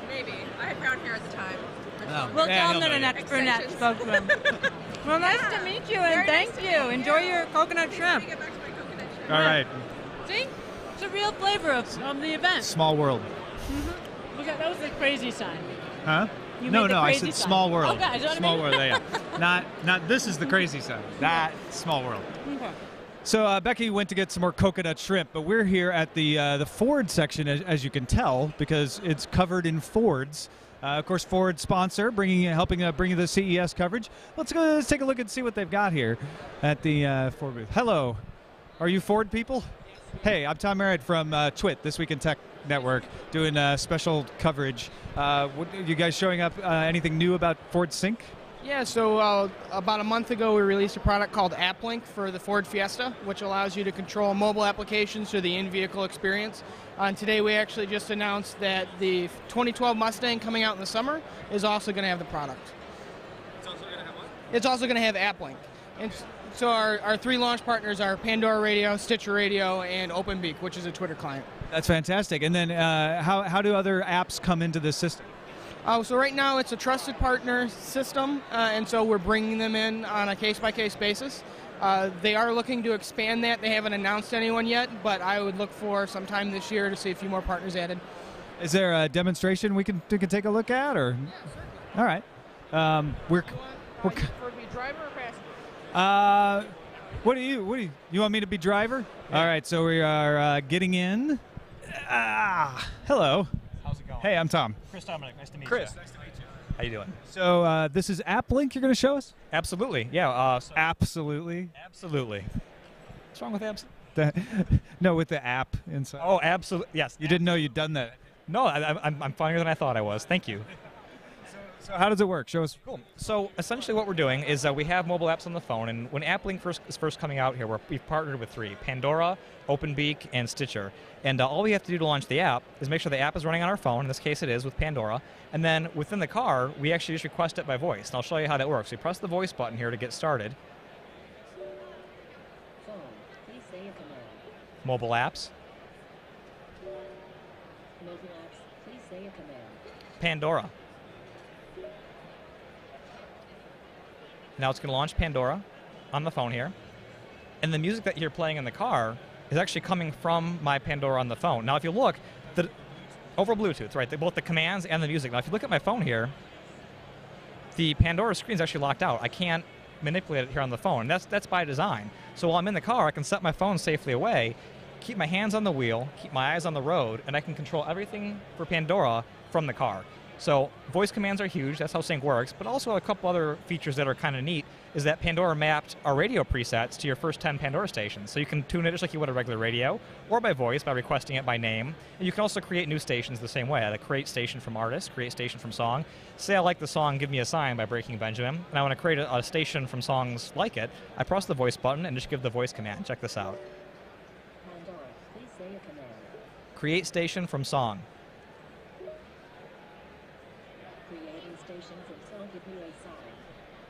Maybe. I had brown hair at the time. Oh. We'll Yeah, tell he'll them that know an you. extra net spoke to him. Well, nice to meet you, and thank you. Enjoy your coconut shrimp. Get back to my coconut shrimp. All right. See? It's a real flavor of the event. Small world. Mm-hmm. Look at that was the crazy sign. Huh? You No, made the I crazy said sign. small world. Okay, is that what I Small mean? world, yeah. Not this is the crazy side. That small world. Okay. So Becky went to get some more coconut shrimp, but we're here at the Ford section, as you can tell, because it's covered in Fords. Of course, Ford sponsor, helping bring you the CES coverage. Let's take a look and see what they've got here at the Ford booth. Hello, are you Ford people? Hey, I'm Tom Merritt from TWiT, This Week in Tech Network, doing special coverage. You guys showing up anything new about Ford Sync? Yeah, so about a month ago we released a product called Applink for the Ford Fiesta, which allows you to control mobile applications through the in-vehicle experience. And today we actually just announced that the 2012 Mustang coming out in the summer is also going to have the product. It's also going to have what? It's also going to have Applink. And so our three launch partners are Pandora Radio, Stitcher Radio, and OpenBeak, which is a Twitter client. That's fantastic. And then how do other apps come into this system? So right now it's a trusted partner system, and so we're bringing them in on a case-by-case basis. They are looking to expand that. They haven't announced anyone yet, but I would look for sometime this year to see a few more partners added. Is there a demonstration we can take a look at, or? Yeah, certainly. All right. You prefer to be driver or passenger? What do you want me to be driver? Yeah. All right. So we are getting in. Hello. How's it going? Hey, I'm Tom. Chris Dominic, nice to meet you. Chris, nice to meet you. How you doing? So this is Applink you're going to show us? Absolutely, yeah. Absolutely? Absolutely. What's wrong with abs? No, with the app inside. Oh, absolutely, yes. You didn't know you'd done that? No, I'm funnier than I thought I was. Thank you. So how does it work? Show us. Cool. So essentially what we're doing is we have mobile apps on the phone, and when Applink is first coming out here, we've partnered with 3, Pandora, OpenBeak, and Stitcher. And all we have to do to launch the app is make sure the app is running on our phone. In this case it is with Pandora. And then within the car, we actually just request it by voice. And I'll show you how that works. We press the voice button here to get started. Phone, please say a command. Mobile apps. Mobile apps, please say a command. Pandora. Now it's going to launch Pandora on the phone here. And the music that you're playing in the car is actually coming from my Pandora on the phone. Now if you look, over Bluetooth, right, both the commands and the music. Now if you look at my phone here, the Pandora screen is actually locked out. I can't manipulate it here on the phone. That's by design. So while I'm in the car, I can set my phone safely away, keep my hands on the wheel, keep my eyes on the road, and I can control everything for Pandora from the car. So voice commands are huge, that's how Sync works, but also a couple other features that are kind of neat is that Pandora mapped our radio presets to your first 10 Pandora stations. So you can tune it just like you would a regular radio, or by voice by requesting it by name. And you can also create new stations the same way. I create station from artist, create station from song. Say I like the song Give Me a Sign by Breaking Benjamin, and I want to create a station from songs like it. I press the voice button and just give the voice command. Check this out. Pandora, please say a command. Create station from song. Creating station from song Give Me a Sign.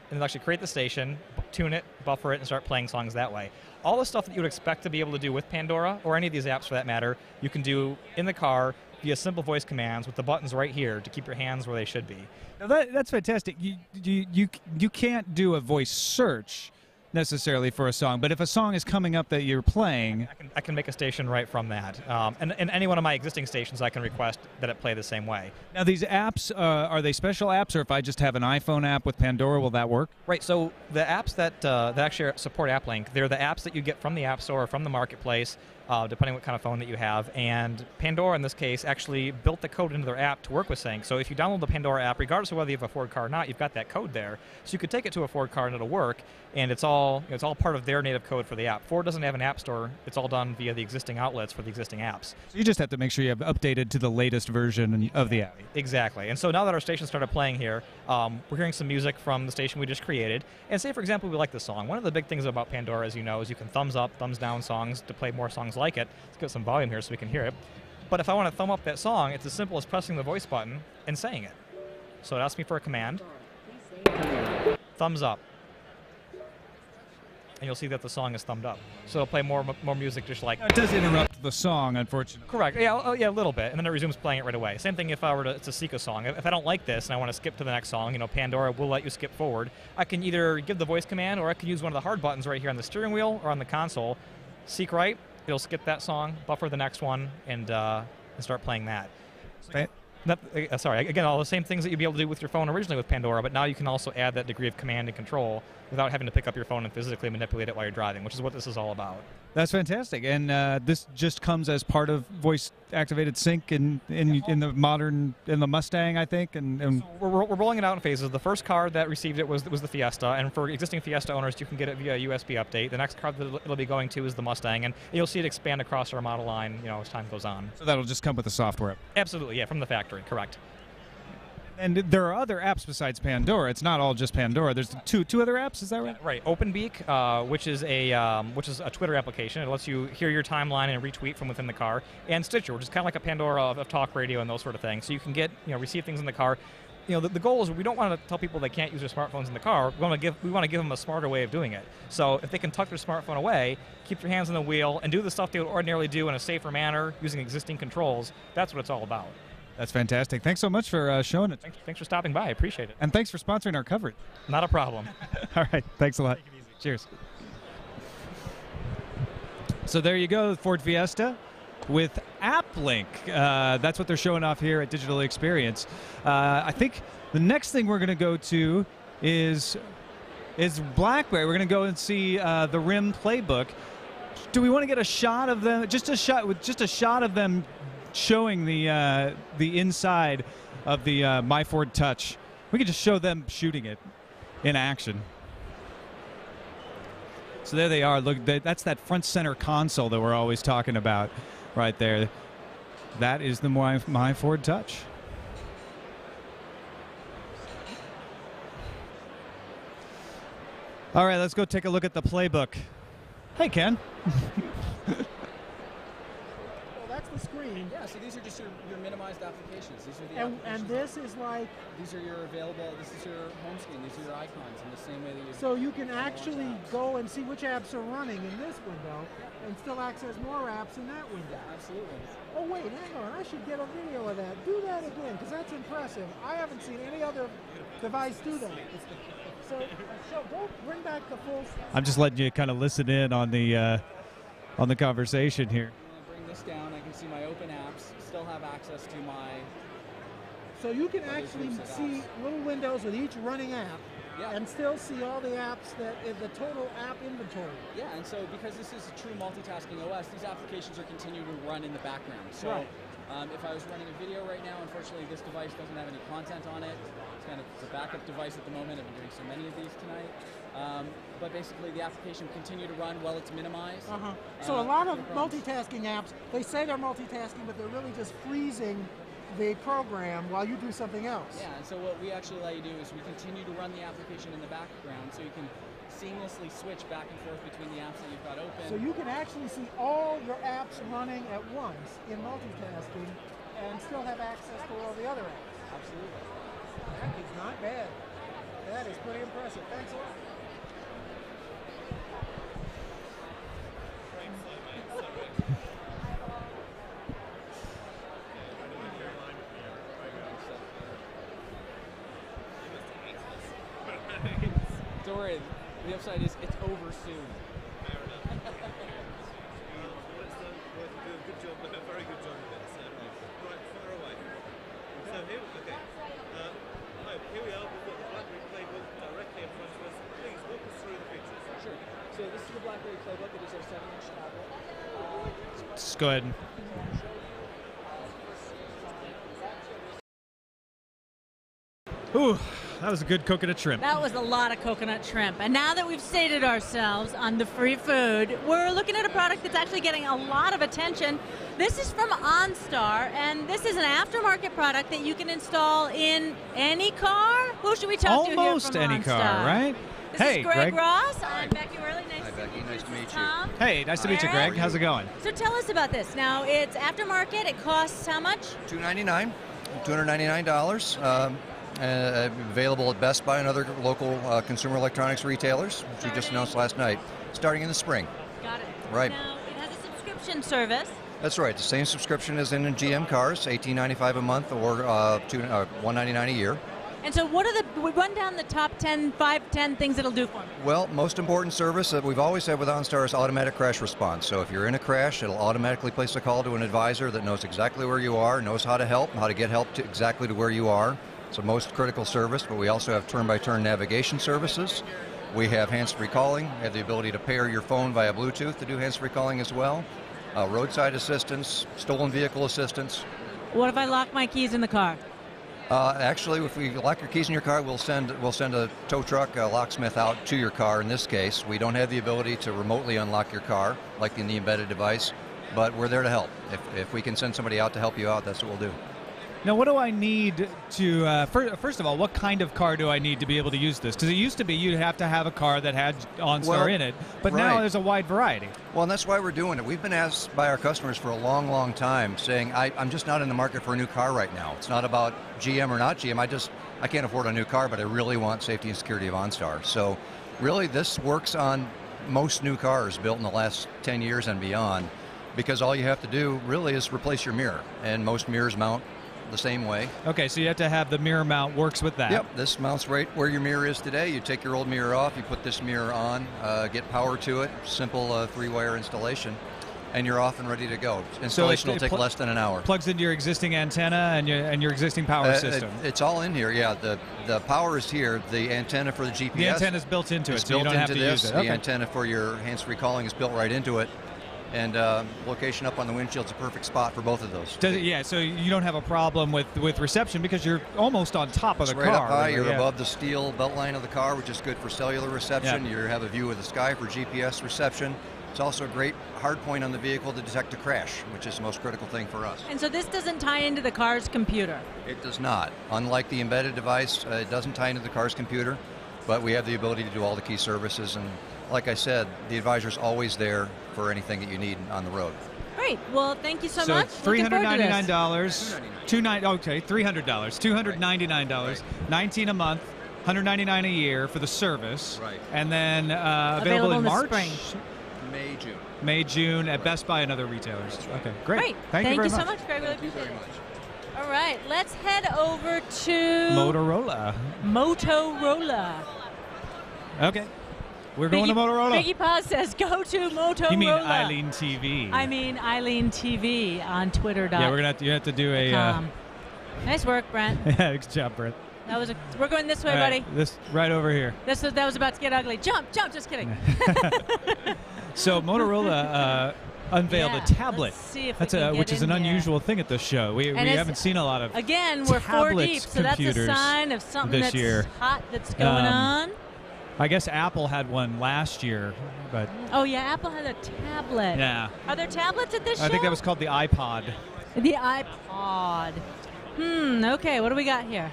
And it'll actually create the station, tune it, buffer it, and start playing songs that way. All the stuff that you would expect to be able to do with Pandora, or any of these apps for that matter, you can do in the car via simple voice commands with the buttons right here to keep your hands where they should be. Now that's fantastic. You can't do a voice search necessarily for a song, but if a song is coming up that you're playing, I can make a station right from that. And any one of my existing stations, I can request that it play the same way. Now these apps, are they special apps, or if I just have an iPhone app with Pandora, will that work? Right, so the apps that actually support Applink, they're the apps that you get from the App Store or from the marketplace, depending what kind of phone that you have. And Pandora, in this case, actually built the code into their app to work with Sync. So if you download the Pandora app, regardless of whether you have a Ford car or not, you've got that code there. So you could take it to a Ford car and it'll work, and it's all part of their native code for the app. Ford doesn't have an app store. It's all done via the existing outlets for the existing apps. So you just have to make sure you have updated to the latest version of the app. Exactly. And so now that our station started playing here, we're hearing some music from the station we just created. And say, for example, we like this song. One of the big things about Pandora, as you know, is you can thumbs up, thumbs down songs to play more songs like it. Let's get some volume here so we can hear it. But if I want to thumb up that song, it's as simple as pressing the voice button and saying it. So it asks me for a command. Thumbs up. And you'll see that the song is thumbed up. So it'll play more music just like... It does interrupt the song, unfortunately. Correct. Yeah, yeah, a little bit. And then it resumes playing it right away. Same thing if I were to seek a song. If I don't like this and I want to skip to the next song, Pandora will let you skip forward. I can either give the voice command, or I can use one of the hard buttons right here on the steering wheel or on the console. Seek right, it'll skip that song, buffer the next one, and start playing that. Sorry, again, all the same things that you'd be able to do with your phone originally with Pandora, but now you can also add that degree of command and control without having to pick up your phone and physically manipulate it while you're driving, which is what this is all about. That's fantastic, and this just comes as part of voice-activated sync in the Mustang, I think. And so we're rolling it out in phases. The first car that received it was the Fiesta, and for existing Fiesta owners, you can get it via USB update. The next car that it'll be going to is the Mustang, and you'll see it expand across our model line, as time goes on. So that'll just come with the software. Absolutely, yeah, from the factory, correct. And there are other apps besides Pandora. It's not all just Pandora. There's two other apps. Is that right? Right. OpenBeak, which is a Twitter application. It lets you hear your timeline and retweet from within the car. And Stitcher, which is kind of like a Pandora of talk radio and those sort of things. So you can get receive things in the car. The goal is we don't want to tell people they can't use their smartphones in the car. We want to give them a smarter way of doing it. So if they can tuck their smartphone away, keep your hands on the wheel, and do the stuff they would ordinarily do in a safer manner using existing controls, that's what it's all about. That's fantastic. Thanks so much for showing it. Thanks for stopping by. I appreciate it. And thanks for sponsoring our coverage. Not a problem. All right. Thanks a lot. Cheers. So there you go, Ford Fiesta with Applink. That's what they're showing off here at Digital Experience. I think the next thing we're going to go to is BlackBerry. We're going to go and see the RIM playbook. Do we want to get a shot of them? Just a shot of them showing the inside of the My Ford Touch. We could just show them shooting it in action. So there they are. Look, that's that front center console that we're always talking about right there. That is the My Ford Touch. All right, let's go take a look at the playbook. Hey, Ken. Well, that's the screen. Yeah, so these are just your minimized applications. These are the And applications. this is like... These are your available, this is your home screen, these are your icons in the same way that you... So you can actually go and see which apps are running in this window and still access more apps in that window. Yeah, absolutely. Oh wait, hang on, I should get a video of that. Do that again, because that's impressive. I haven't seen any other device do that. So go bring back the full... I'm just letting you kind of listen in on the conversation here. Bring this down, I can see my open apps, still have access to my... So you can actually see little windows with each running app and still see all the apps that in the total app inventory. Yeah, and so because this is a true multitasking OS, these applications are continuing to run in the background. So if I was running a video right now, unfortunately this device doesn't have any content on it. It's a backup device at the moment. I've been doing so many of these tonight. But basically the application will continue to run while it's minimized. So a lot of multitasking apps, they say they're multitasking, but they're really just freezing the program while you do something else. Yeah, and so what we actually allow you to do is we continue to run the application in the background so you can seamlessly switch back and forth between the apps that you've got open. So you can actually see all your apps running at once in multitasking and still have access to all the other apps. Absolutely. That is not bad. That is pretty impressive. Thanks a lot. Don't worry, the upside is it's over soon. Good job, a very good job with it. Right, far away. So here we are. We've got the BlackBerry Playbook directly in front of us. Please walk us through the features. Sure. So this is the BlackBerry Playbook. It is our 7-inch tablet. Just go ahead. Ooh, that was a good coconut shrimp. That was a lot of coconut shrimp. And now that we've sated ourselves on the free food, we're looking at a product that's actually getting a lot of attention. This is from OnStar, and this is an aftermarket product that you can install in any car. Who should we talk to here from Almost any OnStar? car, right? This Hey, is Greg Greg. Ross. I'm Becky Worley. Hi, Becky. Nice to meet Tom. you. Hey, nice to meet you, Greg. How's it going? So tell us about this. Now, it's aftermarket. It costs how much? $299. Available at Best Buy and other local consumer electronics retailers, which we just announced last night, starting in the spring. Got it. Right. Now, it has a subscription service. That's right. The same subscription as in GM cars, $18.95 a month or $199 a year. And so what are we run down the top 10, 10 things it'll do for me? Well, most important service that we've always had with OnStar is automatic crash response. So if you're in a crash, it'll automatically place a call to an advisor that knows exactly where you are, knows how to help, how to get help to exactly to where you are. It's a most critical service, but we also have turn-by-turn navigation services. We have hands-free calling. We have the ability to pair your phone via Bluetooth to do hands-free calling as well. Roadside assistance, stolen vehicle assistance. What if I lock my keys in the car? Actually, if we lock your keys in your car, we'll send a tow truck, a locksmith out to your car. In this case, we don't have the ability to remotely unlock your car, like in the embedded device, but we're there to help. If we can send somebody out to help you out, that's what we'll do. Now, what do I need to, first of all, what kind of car do I need to be able to use this? Because it used to be you'd have to have a car that had OnStar in it, but now there's a wide variety. Well, and that's why we're doing it. We've been asked by our customers for a long, long time, saying, I'm just not in the market for a new car right now. It's not about GM or not GM. I can't afford a new car, but I really want safety and security of OnStar. So really, this works on most new cars built in the last 10 years and beyond, because all you have to do really is replace your mirror, and most mirrors mount the same way. Okay, so you have to have the mirror mount works with that. Yep, this mounts right where your mirror is today. You take your old mirror off, you put this mirror on, get power to it, simple 3-wire installation, and you're off and ready to go. Installation will take less than an hour. Plugs into your existing antenna and your existing power system. It's all in here, yeah. The power is here. The antenna for the GPS. The antenna is built into it, so built you don't have to into this. use it. The antenna for your hands-free calling is built right into it. And location up on the windshield's a perfect spot for both of those. Yeah, so you don't have a problem with reception because you're almost on top of the right car. Up high, really, you're above the steel belt line of the car, which is good for cellular reception. Yeah. You have a view of the sky for GPS reception. It's also a great hard point on the vehicle to detect a crash, which is the most critical thing for us. And so this doesn't tie into the car's computer? It does not. Unlike the embedded device, it doesn't tie into the car's computer. but we have the ability to do all the key services, and like I said, the advisor's always there for anything that you need on the road. Great. Well, thank you so much. $399. $300. $299. $19 a month. $199 a year for the service. Right. And then available in the March. spring. May, June. May, June at Best Buy and other retailers. Okay, great. Great. Thank you very so much. much, Greg. Really appreciate it. All right, let's head over to Motorola. Motorola. Okay. We're going to Motorola. Biggie Paz says, go to Motorola. You mean Eileen TV? I mean Eileen TV on Twitter. Yeah, you have to do a. Nice work, Brent. Yeah, good job, Brent. We're going this way, All buddy. right, this right over here. That was about to get ugly. Jump, just kidding. So Motorola unveiled a tablet. Let's see if that's we can which get is an in here. unusual thing at this show. We haven't seen a lot of Again, we're 4 deep, so that's a computers sign of something this that's year. hot that's going on. I guess Apple had one last year, but Oh yeah, Apple had a tablet. yeah. Are there tablets at this show? I think that was called the iPod. The iPod. Okay, what do we got here?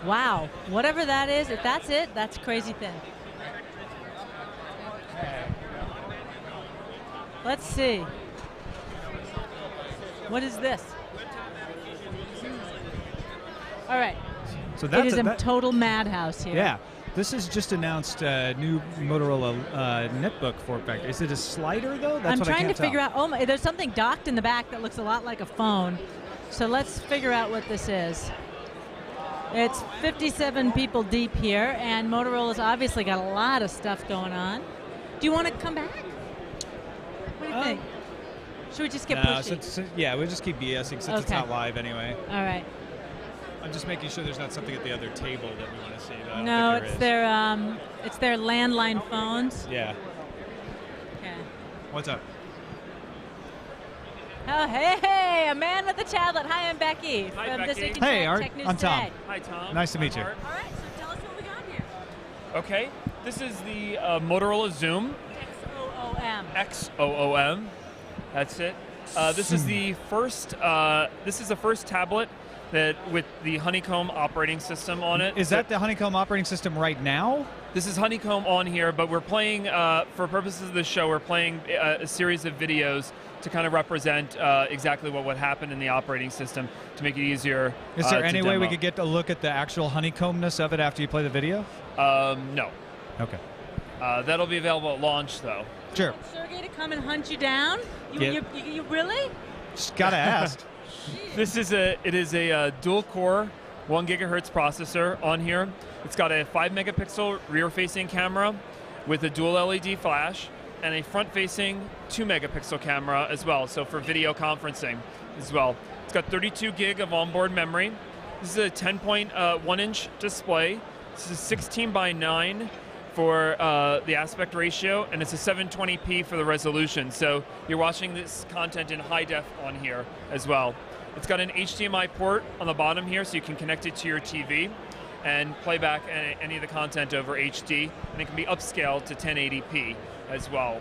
Wow, whatever that is, if that's it, that's crazy thin. Let's see. What is this? All right. So it is a total madhouse here. Yeah. This is just announced new Motorola netbook form factor. Is it a slider though? That's I'm what I trying can't to figure out. There's something docked in the back that looks a lot like a phone. So let's figure out what this is. It's 57 people deep here, and Motorola's obviously got a lot of stuff going on. Do you want to come back? What do you think? Should we just get pushy? Yeah, we'll just keep BSing since it's not live anyway. All right. I'm just making sure there's not something at the other table that we want to see. That No, it's their landline phones. Yeah. Okay. What's up? Oh, hey, a man with a tablet. Hi, I'm Becky from This Week in Hey, Tech, Art. Tech News I'm Tom. Today. Hi, Tom. Nice to meet you. All right, so tell us what we got here. Okay, this is the Motorola Xoom. XOOM. XOOM. That's it. This is the first. This is the first tablet that with the Honeycomb operating system on it. Is that the Honeycomb operating system right now? This is Honeycomb on here, but we're playing, for purposes of the show, we're playing a series of videos to kind of represent exactly what would happen in the operating system to make it easier. Is there any way we demo. could get a look at the actual Honeycombness of it after you play the video? No. Okay. That'll be available at launch, though. Sure. Sergey to come and hunt you down? You really? Just gotta ask. It is a dual core 1 gigahertz processor on here. It's got a 5 megapixel rear facing camera with a dual LED flash and a front facing 2 megapixel camera as well, so for video conferencing as well. It's got 32 gig of onboard memory. This is a 10.1 inch display. This is 16 by 9 for the aspect ratio, and it's a 720p for the resolution. So you're watching this content in high def on here as well. It's got an HDMI port on the bottom here, so you can connect it to your TV and play back any of the content over HD, and it can be upscaled to 1080p as well,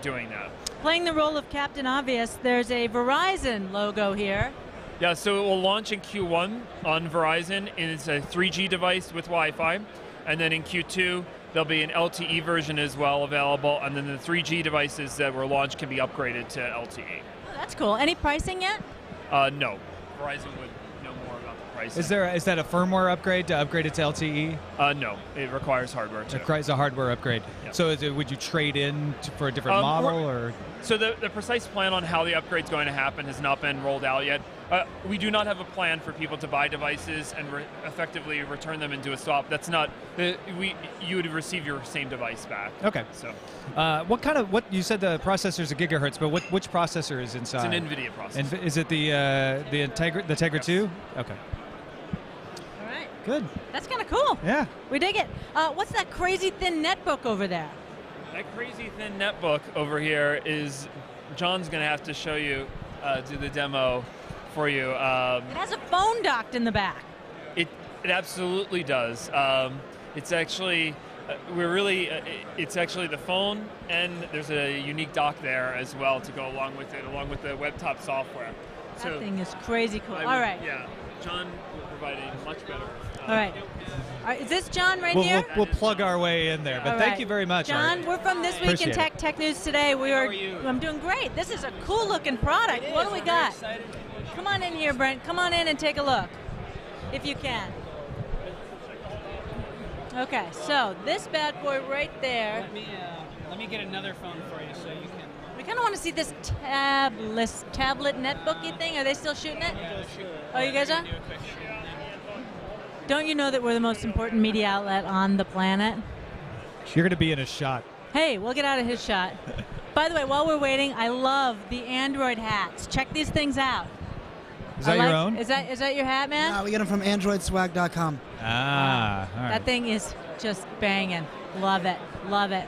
doing that. Playing the role of Captain Obvious, there's a Verizon logo here. Yeah, so it will launch in Q1 on Verizon, and it's a 3G device with Wi-Fi. And then in Q2, there'll be an LTE version as well available, and then the 3G devices that were launched can be upgraded to LTE. Oh, that's cool. Any pricing yet? No. Verizon would know more about the pricing. Is that a firmware upgrade to upgrade it to LTE? No, it requires hardware too. It requires a hardware upgrade. Yeah. So would you trade in for a different model, or? So the precise plan on how the upgrade's going to happen has not been rolled out yet. We do not have a plan for people to buy devices and effectively return them into a swap. That's not you would receive your same device back. Okay. So what you said the processor's a gigahertz, but which processor is inside? It's an NVIDIA processor. Is it the Tegra 2? Okay. All right. Good. That's kind of cool. Yeah. We dig it. What's that crazy thin netbook over there? That crazy thin netbook over here is John's going to have to show you, do the demo for you. It has a phone docked in the back. It absolutely does. It's actually it's actually the phone, and there's a unique dock there as well to go along with it, along with the web top software. That thing is crazy cool. All right. Yeah, John will provide a much better. All right. Is this John right We'll, here? we'll plug our way in there, but All thank right. you very much, John. Art. We're from This Week in Appreciate Tech News today. I'm doing great. This is a cool looking product. What do we got? Come on in here, Brent. Come on in and take a look, if you can. Okay, so this bad boy right there. Let me get another phone for you so you can. We kind of want to see this tablet netbooky thing. Are they still shooting it? Oh, you guys are? Don't you know that we're the most important media outlet on the planet? You're going to be in a shot. Hey, we'll get out of his shot. By the way, while we're waiting, I love the Android hats. Check these things out. Is that your own? Is that your hat, man? No, we get them from AndroidSwag.com. Ah, all right. That thing is just banging. Love it. Love it.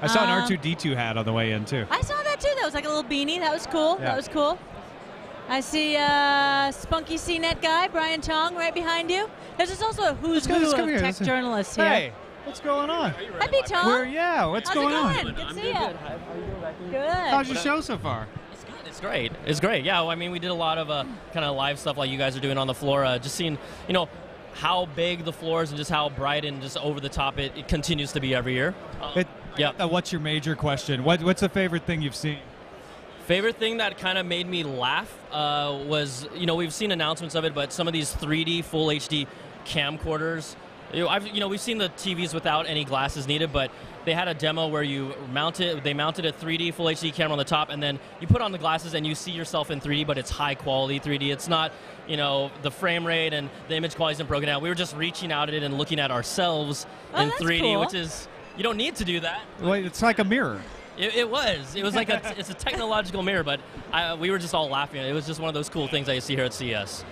I saw an R2-D2 hat on the way in, too. I saw that, too. That was like a little beanie. That was cool. Yeah. That was cool. I see Spunky CNET guy, Brian Tong, right behind you. There's also a who's who of tech journalists here. Hey, what's going on? Hi, B. Tom. What's How's going it on? going? Good to see you. Good. How's your show so far? It's great. It's great. Yeah, well, I mean, we did a lot of kind of live stuff like you guys are doing on the floor. Just seeing, how big the floor is and just how bright and just over the top it continues to be every year. What's your major question? What's the favorite thing you've seen? Favorite thing that kind of made me laugh was, we've seen announcements of it, but some of these 3D full HD camcorders. We've seen the TVs without any glasses needed, but they had a demo where they mounted a 3D full HD camera on the top, and then you put on the glasses and you see yourself in 3D, but it's high quality 3D. It's not, the frame rate and the image quality isn't broken out. We were just reaching out at it and looking at ourselves in that's 3D, cool. which is, you don't need to do that. Well, it's like a mirror. It was like it's a technological mirror, but we were just all laughing. It was just one of those cool things that you see here at CES.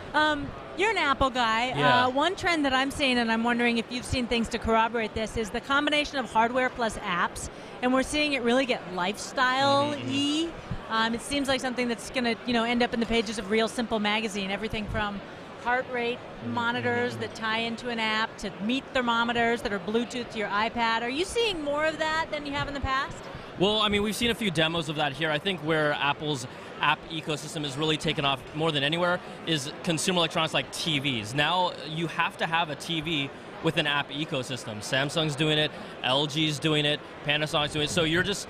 You're an Apple guy. Yeah. One trend that I'm seeing, and I'm wondering if you've seen things to corroborate this, is the combination of hardware plus apps, and we're seeing it really get lifestyle-y. It seems like something that's going to, end up in the pages of Real Simple magazine. Everything from heart rate monitors that tie into an app to meat thermometers that are Bluetooth to your iPad. Are you seeing more of that than you have in the past? Well, I mean, we've seen a few demos of that here. I think where Apple's app ecosystem has really taken off more than anywhere is consumer electronics like TVs. Now you have to have a TV with an app ecosystem. Samsung's doing it, LG's doing it, Panasonic's doing it. So you're just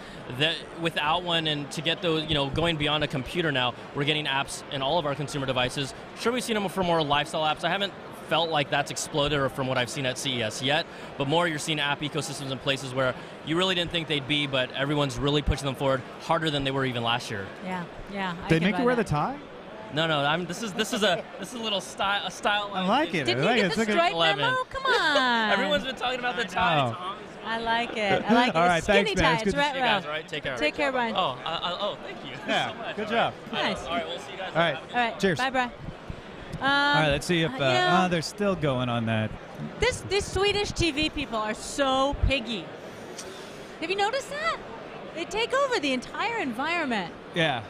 without one, and to get those, going beyond a computer now, we're getting apps in all of our consumer devices. Sure, we've seen them for more lifestyle apps. I haven't felt like that's exploded or from what I've seen at CES yet, but more you're seeing app ecosystems in places where you really didn't think they'd be, but everyone's really pushing them forward harder than they were even last year. Yeah. They make you wear the tie? No. This is a little style. I like it. Didn't I like you it. get the It's like stripe 11. memo? Come on. Everyone's been talking about the tie. Oh. I like it. I like it. All right, It's skinny thanks, man. tie. It's It's good to right See you guys, all right? Take care. Take care, Brian. Oh, thank you. Yeah, so much. good job. Nice. All right, we'll see you guys. All right. All right. Cheers. Bye, Brian. All right, let's see if they're still going on that. These Swedish TV people are so piggy. Have you noticed that? They take over the entire environment. Yeah.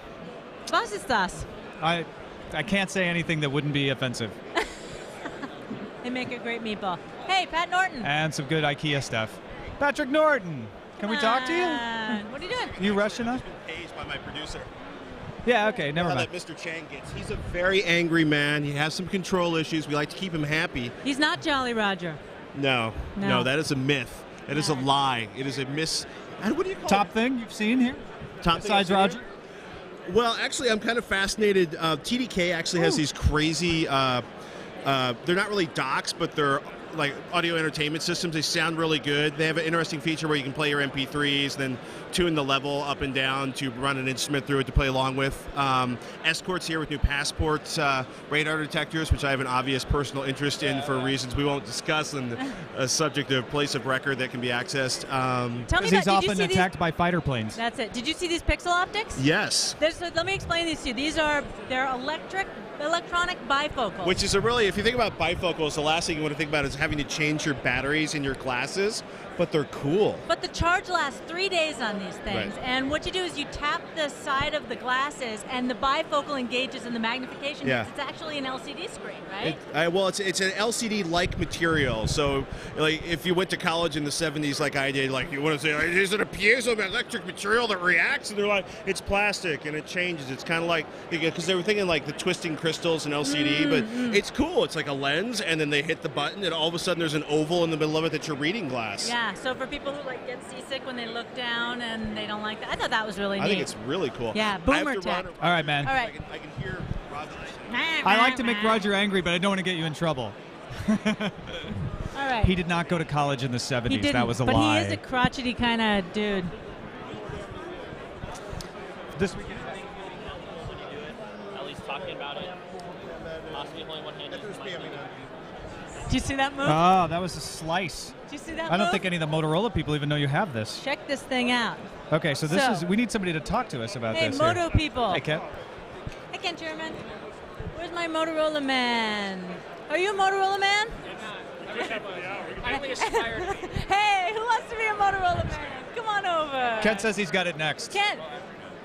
Was ist das? I can't say anything that wouldn't be offensive. They make a great meatball. Hey, Pat Norton. And some good IKEA stuff. Patrick Norton, can we talk to you? What are you doing? You rushing us? Paged by my producer. Yeah, okay, never How mind. that Mr. Chang gets. He's a very angry man. He has some control issues. We like to keep him happy. He's not Jolly Roger. No, that is a myth. That is a lie. It is a and what do you call Top thing you've seen here? Top besides thing I've Roger? seen here? Well, actually, I'm kind of fascinated. TDK actually has these crazy, they're not really docks, but they're like audio entertainment systems. They sound really good. They have an interesting feature where you can play your MP3s, then tune the level up and down to run an instrument through it to play along with. Escort's here with new passports, radar detectors, which I have an obvious personal interest in for reasons we won't discuss, and a subject of place of record that can be accessed. Tell me He's about, often attacked by fighter planes. That's it. Did you see these pixel optics? Yes. Let me explain these to you. They're electronic bifocals. Which is if you think about bifocals, the last thing you want to think about is having to change your batteries in your glasses, but they're cool. But the charge lasts 3 days on these things, Right. and what you do is you tap the side of the glasses, and the bifocal engages in the magnification. Yeah. It's actually an LCD screen, right? It's an LCD-like material. So, like, if you went to college in the 70s, like I did, like you want to say, is it a piezoelectric material that reacts? And they're like, it's plastic and it changes. It's kind of like because they were thinking like the twisting crystal crystals and LCD, but it's cool. It's like a lens, and then they hit the button, and all of a sudden there's an oval in the middle of it that's your reading glass. Yeah, so for people who like get seasick when they look down and they don't like that, I thought that was really neat. I think it's really cool. Yeah, boomer tech. All right, man. All right. I can hear Roger. I like to make Roger angry, but I don't want to get you in trouble. All right. He did not go to college in the 70s. He didn't, that was a but lie. he is a crotchety kind of dude. This weekend. At least talking about it. Possibly only one hand. Did you see that move? Oh, that was a slice. Did you see that I don't move? think any of the Motorola people even know you have this. Check this thing out. Okay, so this is, we need somebody to talk to us about Hey, this. Moto here. people. Hey, Kev. Hey, Ken German. Where's my Motorola man? Are you a Motorola man? Hey, who wants to be a Motorola man? Come on over. Ken says he's got it next. Ken.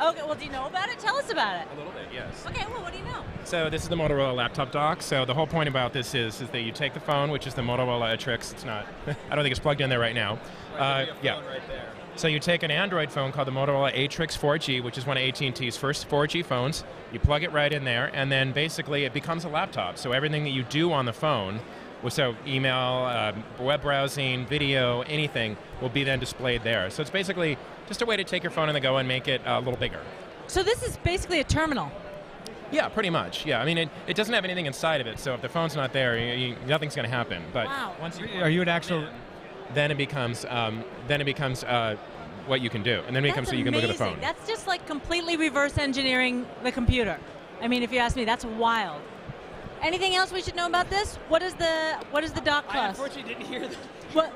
Okay, well, do you know about it? Tell us about it. A little bit, yes. Okay, well, what do you know? So this is the Motorola laptop dock. So the whole point about this is that you take the phone, which is the Motorola Atrix. It's not, I don't think it's plugged in there right now. Yeah. Right there. So you take an Android phone called the Motorola Atrix 4G, which is one of AT&T's first 4G phones. You plug it right in there, and then basically it becomes a laptop. So everything that you do on the phone, so email, web browsing, video, anything, will be then displayed there. So it's basically just a way to take your phone on the go and make it a little bigger. So this is basically a terminal. Yeah, pretty much. Yeah, I mean, it doesn't have anything inside of it, so if the phone's not there, nothing's going to happen. But once you are you an actual? Then it becomes what you can do, and then it becomes so you can look at the phone. That's just like completely reverse engineering the computer. I mean, if you ask me, that's wild. Anything else we should know about this? What is the dock I class? unfortunately didn't hear What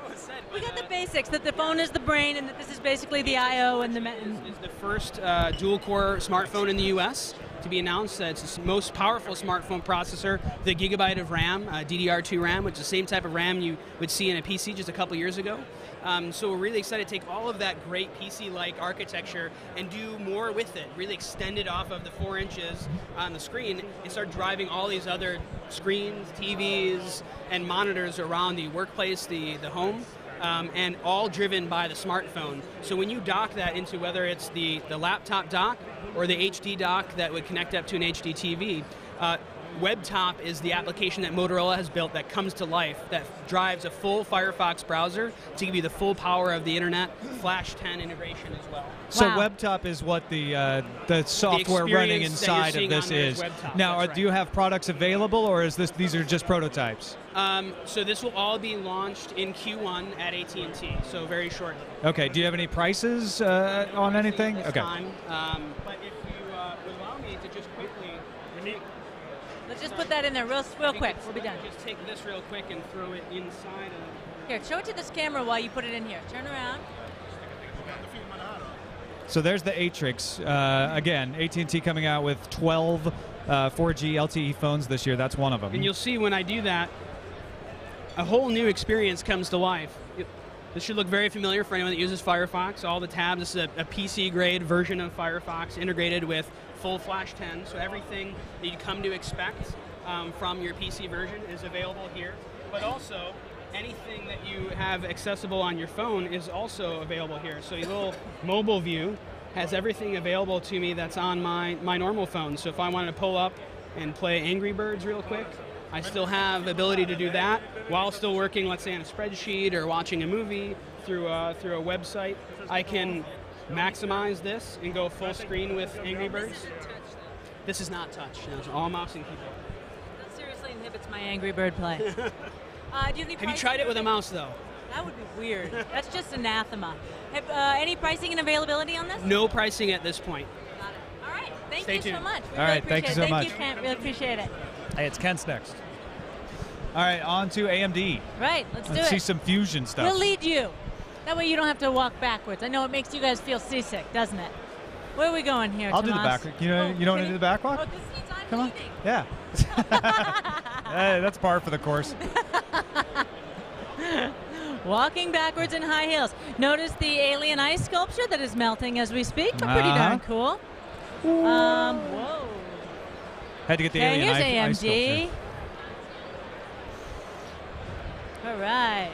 we got the basics, that the phone is the brain and that this is basically the I/O and the. It's the first dual-core smartphone in the U.S. to be announced. It's the most powerful smartphone processor, the gigabyte of RAM, DDR2 RAM, which is the same type of RAM you would see in a PC just a couple years ago. So we're really excited to take all of that great PC-like architecture and do more with it, really extend it off of the 4 inches on the screen and start driving all these other screens, TVs, and monitors around the workplace, the home. And all driven by the smartphone. So when you dock that into whether it's the laptop dock or the HD dock that would connect up to an HD TV, WebTop is the application that Motorola has built that comes to life, that drives a full Firefox browser to give you the full power of the internet, Flash 10 integration as well. So WebTop is what the software running inside of this is. Now, do you have products available, or is these are just prototypes? So this will all be launched in Q1 at AT&T, so very shortly. Okay. Do you have any prices on anything? Okay. But if you would allow me to just quickly... Let's just put that in there real quick. We'll be done. Just take this real quick and throw it inside of... Here, show it to this camera while you put it in here. Turn around. So there's the Atrix. Again, AT&T coming out with 12 4G LTE phones this year. That's one of them. And you'll see when I do that, a whole new experience comes to life. This should look very familiar for anyone that uses Firefox. All the tabs, this is a PC-grade version of Firefox integrated with full Flash 10, so everything that you come to expect from your PC version is available here. But also, anything that you have accessible on your phone is also available here. So your little mobile view has everything available to me that's on my normal phone. So if I wanted to pull up and play Angry Birds real quick, I still have the ability to do that while still working, let's say, on a spreadsheet or watching a movie through a website. I can maximize this and go full screen with Angry Birds. This is not touch. It's all mouse and keyboard. That seriously inhibits my Angry Bird play. Do you have any Have you tried it with a mouse, though? That would be weird. That's just anathema. Have, any pricing and availability on this? No pricing at this point. Got it. All right. Thank Stay you tuned. so much. We All really right. Thank you so appreciate it. much. Thank you, Kent. Really appreciate it. Hey, it's Kent's next. All right, on to AMD. Right. Let's do it. Let's see some Fusion stuff. We'll lead you. That way you don't have to walk backwards. I know it makes you guys feel seasick, doesn't it? Where are we going here, I'll Tomas? do the back. You don't want to do the back walk? Oh, this means I'm Come on. leading. Yeah. Hey, that's par for the course. Walking backwards in high heels. Notice the alien ice sculpture that is melting as we speak. Pretty darn cool. Whoa. Had to get the Okay, alien here's ice AMD. sculpture. All right.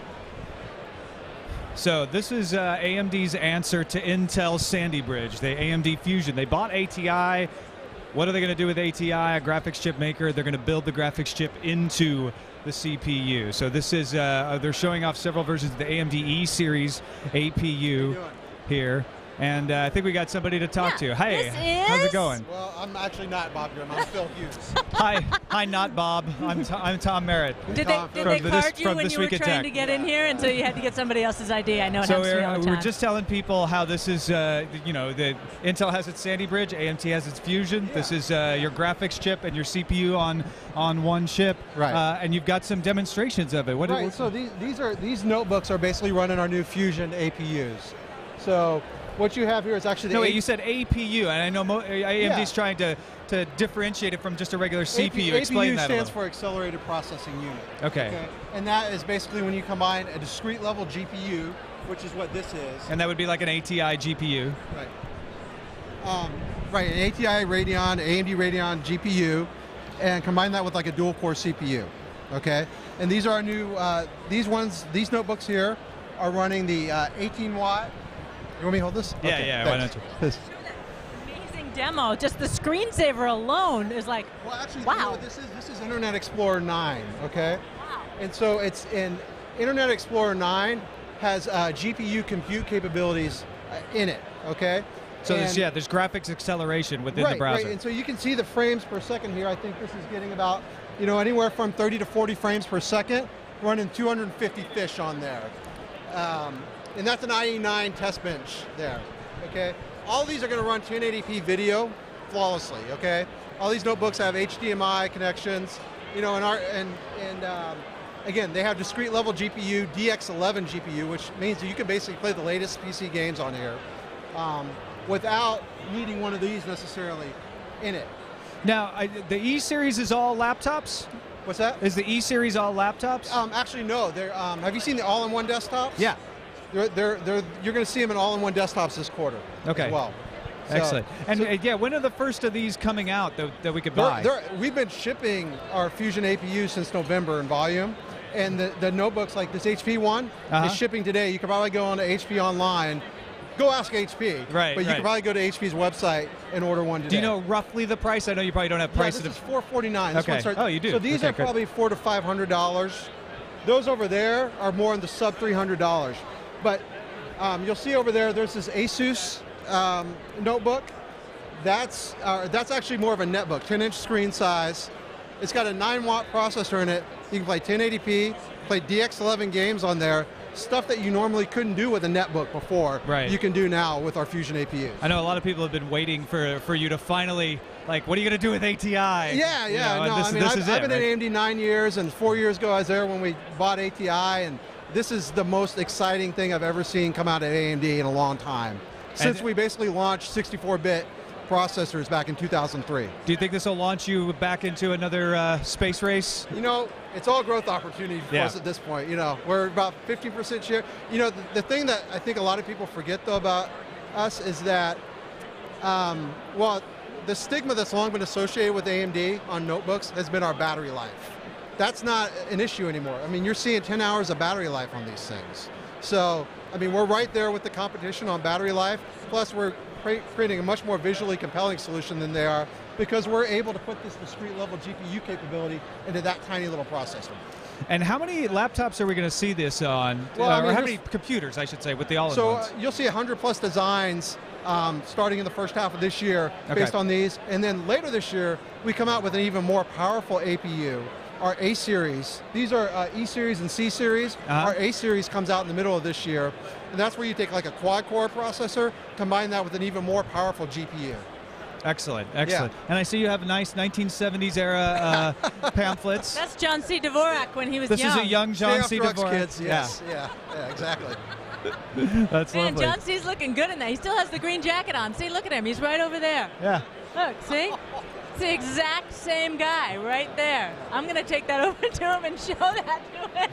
So this is AMD's answer to Intel's Sandy Bridge, the AMD Fusion. They bought ATI What are they going to do with ATI, a graphics chip maker? They're going to build the graphics chip into the CPU. So this is, they're showing off several versions of the AMD E series APU here. And I think we got somebody to talk to. Hey, how's it going? Well, I'm actually not Bob Grimm. I'm Phil Hughes. Hi, not Bob. I'm Tom Merritt. Did they card you when you were trying to get in here, and so you had to get somebody else's ID? I know it happens to me all the time. We're just telling people how this is, you know, the Intel has its Sandy Bridge, AMD has its Fusion. This is your graphics chip and your CPU on one chip. Right. And you've got some demonstrations of it. Right. So these notebooks are basically running our new Fusion APUs. So what you have here is actually the wait, you said APU, and I know AMD's trying to differentiate it from just a regular CPU. Explain APU that stands for Accelerated Processing Unit. Okay. And that is basically when you combine a discrete level GPU, which is what this is. And that would be like an ATI GPU. Right. Right, an ATI Radeon, AMD Radeon GPU, and combine that with like a dual core CPU. Okay. And these are our new, these notebooks here are running the 18 watt. You want me to hold this? Yeah, okay, yeah, why not? Amazing demo. Just the screensaver alone is like, well, actually, wow. You know, this is Internet Explorer 9, okay? Wow. And so it's in Internet Explorer 9 has GPU compute capabilities in it, okay? So there's graphics acceleration within the browser. Right, and so you can see the frames per second here. I think this is getting about, you know, anywhere from 30 to 40 frames per second, running 250 fish on there. And that's an IE9 test bench there, okay? All of these are going to run 1080p video flawlessly, okay? All these notebooks have HDMI connections, you know, again, they have discrete level GPU, DX11 GPU, which means that you can basically play the latest PC games on here without needing one of these necessarily in it. Now, the E series is all laptops? What's that? Is the E series all laptops? Actually, no. They're, have you seen the all-in-one desktops? Yeah. You're going to see them in all-in-one desktops this quarter as well. Excellent. And yeah, when are the first of these coming out that we could buy? We've been shipping our Fusion APU since November in volume, and the notebooks like this HP one is shipping today. You can probably go on to HP online. Go ask HP. Right. But you can probably go to HP's website and order one today. Do you know roughly the price? I know you probably don't have prices. This is $449. Okay. Oh, you do. So these are probably $400 to $500. Those over there are more in the sub $300. But you'll see over there, there's this Asus notebook. That's actually more of a netbook, 10-inch screen size. It's got a 9-watt processor in it. You can play 1080p, play DX11 games on there. Stuff that you normally couldn't do with a netbook before, you can do now with our Fusion APUs. I know a lot of people have been waiting for you to finally, like, what are you going to do with ATI? Yeah, you know, no, I've been at AMD 9 years, and 4 years ago I was there when we bought ATI, and this is the most exciting thing I've ever seen come out of AMD in a long time. Since we basically launched 64-bit processors back in 2003. Do you think this will launch you back into another space race? You know, it's all growth opportunity for us at this point. You know, we're about 15% share. You know, the thing that I think a lot of people forget, though, about us is that, well, the stigma that's long been associated with AMD on notebooks has been our battery life. That's not an issue anymore. I mean, you're seeing 10 hours of battery life on these things. So, I mean, we're right there with the competition on battery life. Plus, we're creating a much more visually compelling solution than they are because we're able to put this discrete level GPU capability into that tiny little processor. And how many laptops are we going to see this on? Well, I mean, or how many computers, I should say, with the all-in-ones? So you'll see 100+ designs starting in the first half of this year based on these. And then later this year, we come out with an even more powerful APU. Our A series, these are E series and C series. Our A series comes out in the middle of this year. And that's where you take like a quad-core processor, combine that with an even more powerful GPU. Excellent, excellent. Yeah. And I see you have nice 1970s era pamphlets. That's John C. Dvorak when he was young. This is a young John C. Dvorak. Kids, yes. Yeah, exactly. That's Man, lovely. John C's looking good in that. He still has the green jacket on. See, look at him. He's right over there. Yeah. Look, see? It's the exact same guy right there. I'm going to take that over to him and show that to him.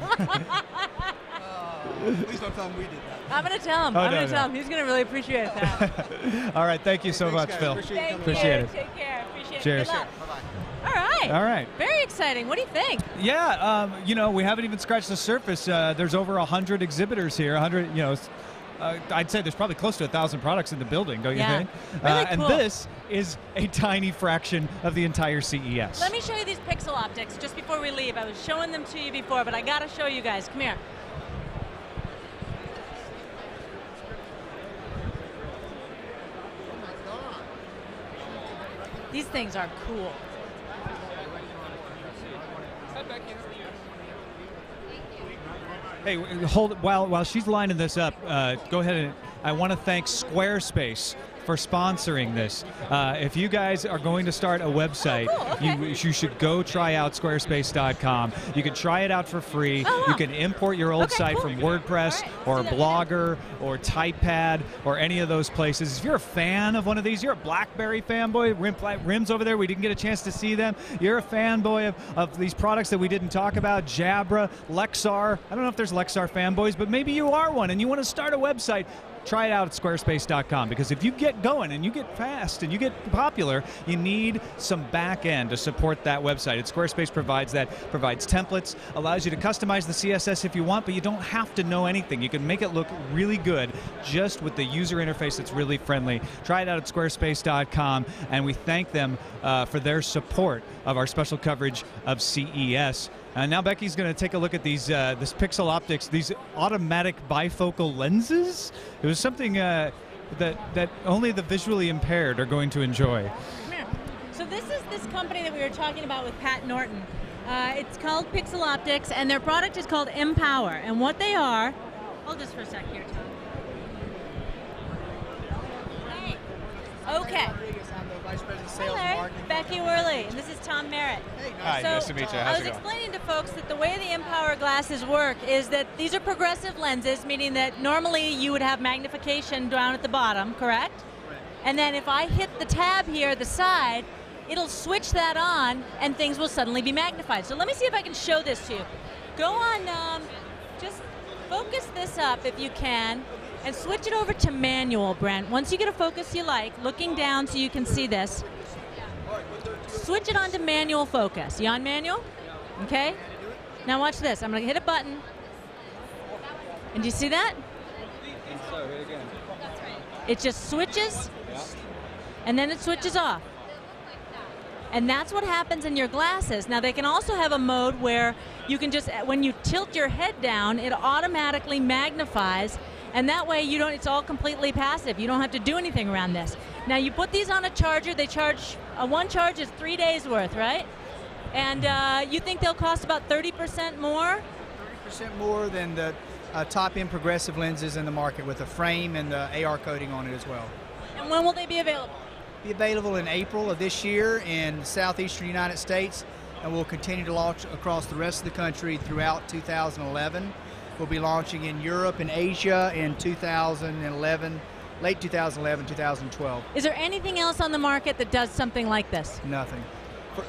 Please don't tell him we did that. I'm going to tell him. I'm going to tell him. He's going to really appreciate that. All right. Thank you so much, guys. Phil. Appreciate it. Take care. Appreciate it. Cheers. Good luck. Bye-bye. All right. All right. Very exciting. What do you think? Yeah, you know, we haven't even scratched the surface. There's over 100 exhibitors here, 100, you know, I'd say there's probably close to 1,000 products in the building, don't you think? Really And cool. this is a tiny fraction of the entire CES. Let me show you these pixel optics just before we leave. I was showing them to you before, but I got to show you guys. Come here. These things are cool. Hey, hold while she's lining this up. Go ahead and I want to thank Squarespace for sponsoring this. If you guys are going to start a website, you should go try out Squarespace.com. You can try it out for free. You can import your old site from WordPress or Blogger or TypePad or any of those places. If you're a fan of one of these, you're a BlackBerry fanboy. Rim's over there. We didn't get a chance to see them. You're a fanboy of these products that we didn't talk about. Jabra, Lexar. I don't know if there's Lexar fanboys, but maybe you are one and you want to start a website. Try it out at squarespace.com, because if you get going and you get fast and you get popular, you need some back end to support that website. And Squarespace provides that, provides templates, allows you to customize the CSS if you want, but you don't have to know anything. You can make it look really good just with the user interface that's really friendly. Try it out at squarespace.com, and we thank them for their support of our special coverage of CES. Now Becky's going to take a look at these this Pixel Optics, these automatic bifocal lenses. It was something that only the visually impaired are going to enjoy. Come here. So this is this company that we were talking about with Pat Norton. It's called Pixel Optics, and their product is called Empower. And what they are, hold this for a sec here, Tom. Hey. Okay. Hello, Becky Worley, and this is Tom Merritt. Hi, nice to meet you. I was explaining to folks that the way the Empower glasses work is that these are progressive lenses, meaning that normally you would have magnification down at the bottom, correct? Right. And then if I hit the tab here at the side, it'll switch that on and things will suddenly be magnified. So let me see if I can show this to you. Go on, just focus this up if you can. And switch it over to manual, Brent. Once you get a focus you like, looking down so you can see this, switch it on to manual focus. You on manual? Okay. Now watch this. I'm going to hit a button. And do you see that? And so, hit again. It just switches, and then it switches off. And that's what happens in your glasses. Now they can also have a mode where you can just, when you tilt your head down, it automatically magnifies. And that way you don't, it's all completely passive. You don't have to do anything around this. Now you put these on a charger, they charge, one charge is 3 days worth, right? And you think they'll cost about 30% more? 30% more than the top-end progressive lenses in the market, with the frame and the AR coating on it as well. And when will they be available? Be available in April of this year in southeastern United States, and we'll continue to launch across the rest of the country throughout 2011. We'll be launching in Europe and Asia in 2011, late 2011, 2012. Is there anything else on the market that does something like this? Nothing.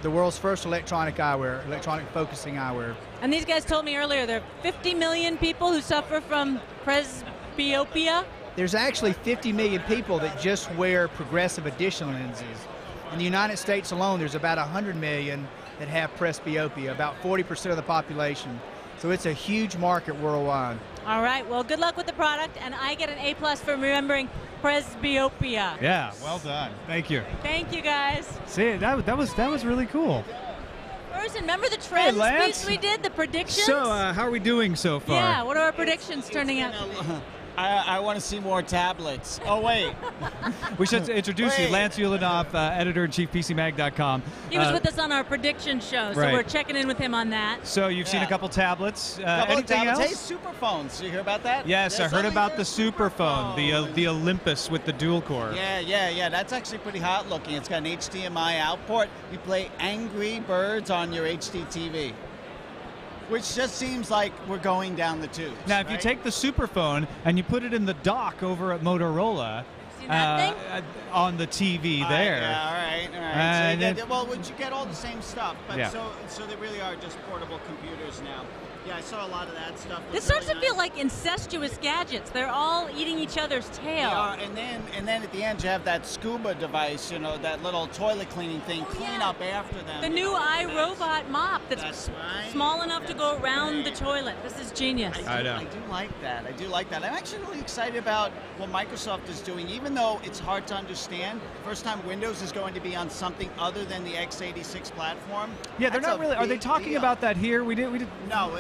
The world's first electronic eyewear, electronic focusing eyewear. And these guys told me earlier there are 50 million people who suffer from presbyopia. There's actually 50 million people that just wear progressive edition lenses. In the United States alone, there's about 100 million that have presbyopia, about 40% of the population. So it's a huge market worldwide. All right, well, good luck with the product, and I get an A+ for remembering presbyopia. Yeah, well done. Thank you. Thank you, guys. See, that was really cool. First, remember the trends piece we did, the predictions? So, how are we doing so far? Yeah, what are our predictions turning out to be? I want to see more tablets. Oh, wait. We should introduce you, Lance Ulanoff, editor-in-chief, PCMag.com. He was with us on our prediction show, so we're checking in with him on that. So you've seen a couple tablets. Anything else? Hey, superphones. Did you hear about that? Yes, I heard about the Superphone, the Olympus with the dual core. Yeah. That's actually pretty hot looking. It's got an HDMI output. You play Angry Birds on your HD TV. Which just seems like we're going down the tubes. Now, if you take the Superphone and you put it in the dock over at Motorola, on the TV there. Yeah, all right. So well, you get all the same stuff, but so they really are just portable computers now. Yeah, I saw a lot of that stuff. This starts to feel like incestuous gadgets. They're all eating each other's tail. They are, and then at the end you have that scuba device, you know, that little toilet cleaning thing, clean up after them. The new iRobot mop that's small enough to go around the toilet. This is genius. I do like that. I do like that. I'm actually really excited about what Microsoft is doing, even though it's hard to understand. First time Windows is going to be on something other than the x86 platform. Yeah, they're not really. Are they talking about that here? We did. No.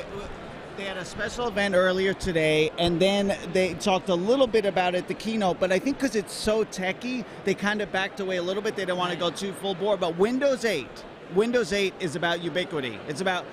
They had a special event earlier today, and then they talked a little bit about it at the keynote, but I think because it's so techy, they kind of backed away a little bit. They don't want to go too full bore, but Windows 8 is about ubiquity. It's about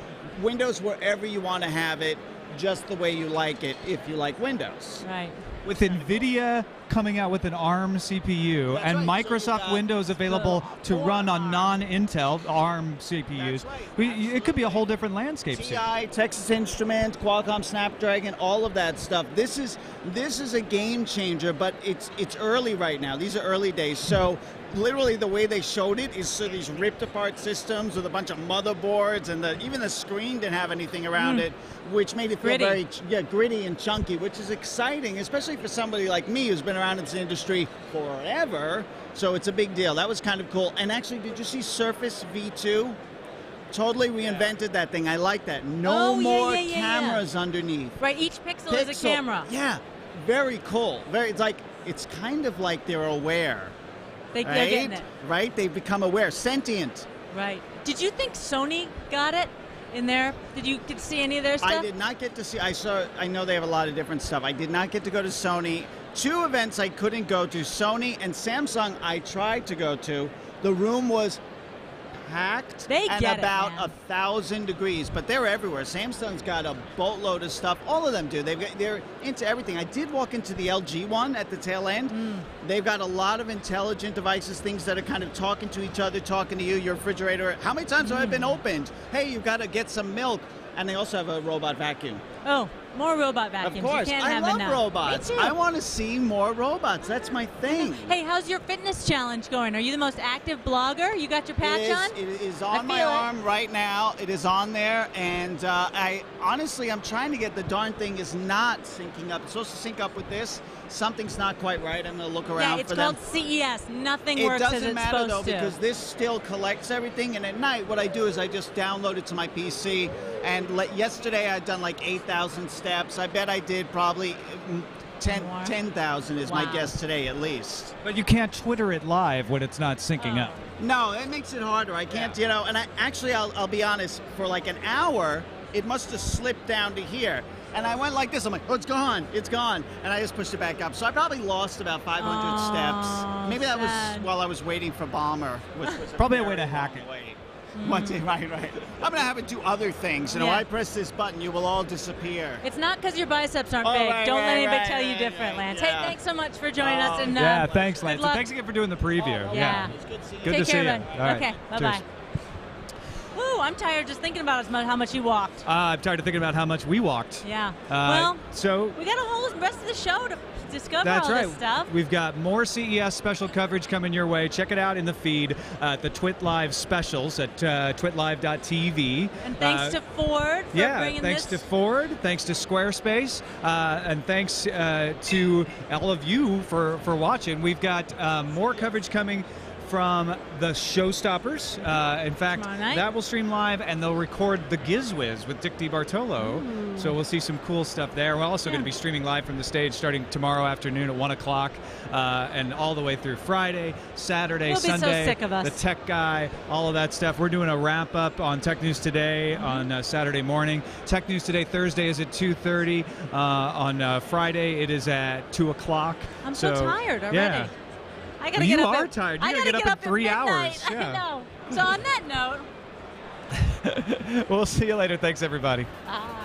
Windows wherever you want to have it, just the way you like it, if you like Windows. Right. With NVIDIA coming out with an ARM CPU and Microsoft Windows available to run on non-Intel ARM CPUs, it could be a whole different landscape soon. TI, Texas Instruments, Qualcomm Snapdragon, all of that stuff. This is a game changer, but it's early right now. These are early days. So literally the way they showed it is these ripped apart systems with a bunch of motherboards, and even the screen didn't have anything around it, which made it feel very gritty and chunky, which is exciting, especially for somebody like me who's been around in this industry forever. So it's a big deal. That was kind of cool. And actually, did you see Surface V2? Totally reinvented that thing. I like that. No more cameras underneath. Right, each pixel is a camera. Yeah, very cool. It's kind of like they're aware. They're getting it. Right? They've become aware, sentient. Right. Did you think Sony got it in there? Did you get to see any of their stuff? I did not get to see. I know they have a lot of different stuff. I did not get to go to Sony. 2 events I couldn't go to. Sony and Samsung I tried to go to. The room was packed and about 1,000 degrees, but they're everywhere. Samsung's got a boatload of stuff. All of them do. They're into everything. I did walk into the LG one at the tail end. They've got a lot of intelligent devices, things that are kind of talking to each other, talking to you, your refrigerator. How many times have I been opened? Hey, you've got to get some milk. And they also have a robot vacuum. Oh, more robot vacuums. Of course. You can't I have love enough. robots. Me too. I want to see more robots. That's my thing. Hey, how's your fitness challenge going? Are you the most active blogger? You got your patch on? It is on my arm right now. It is on there. And I'm trying to get the darn thing is not syncing up. It's supposed to sync up with this. Something's not quite right. I'm going to look around for them. It's called CES. Nothing works as it's supposed to. It doesn't matter, though, because this still collects everything. And at night, what I do is I just download it to my PC. And yesterday, I'd done like 8,000 steps. I bet I did probably 10,000 is my guess today, at least. But you can't Twitter it live when it's not syncing up. No, it makes it harder. I can't, and I'll be honest, for like an hour, it must have slipped down to here. And I went like this. I'm like, oh, it's gone. It's gone. And I just pushed it back up. So I probably lost about 500 steps. Maybe that was while I was waiting for Bomber, which was probably a way to hack it. Right. I'm going to have it do other things. You know, I press this button, you will all disappear. It's not because your biceps aren't big. Don't let anybody tell you different, Lance. Hey, thanks so much for joining us. And, thanks, Lance. And thanks again for doing the preview. Good to see you. Take care, okay, bye-bye. Woo, I'm tired just thinking about how much you walked. I'm tired of thinking about how much we walked. Yeah. So we got a whole rest of the show to discover this stuff. We've got more CES special coverage coming your way. Check it out in the feed, the TWiT Live specials at twitlive.tv. And thanks to Ford for bringing thanks to Ford, thanks to Squarespace, and thanks to all of you for watching. We've got more coverage coming from the Showstoppers. In fact, that will stream live, and they'll record the Gizwiz with Dick DiBartolo. So we'll see some cool stuff there. We're also going to be streaming live from the stage starting tomorrow afternoon at 1 o'clock and all the way through Friday, Saturday, Sunday. We'll be so sick of us. The Tech Guy, all of that stuff. We're doing a wrap-up on Tech News Today on Saturday morning. Tech News Today Thursday is at 2:30. On Friday, it is at 2 o'clock. I'm so tired already. Yeah. I gotta get up. You are tired. You gotta get up in 3 hours. I know. So on that note, we'll see you later. Thanks, everybody. Bye.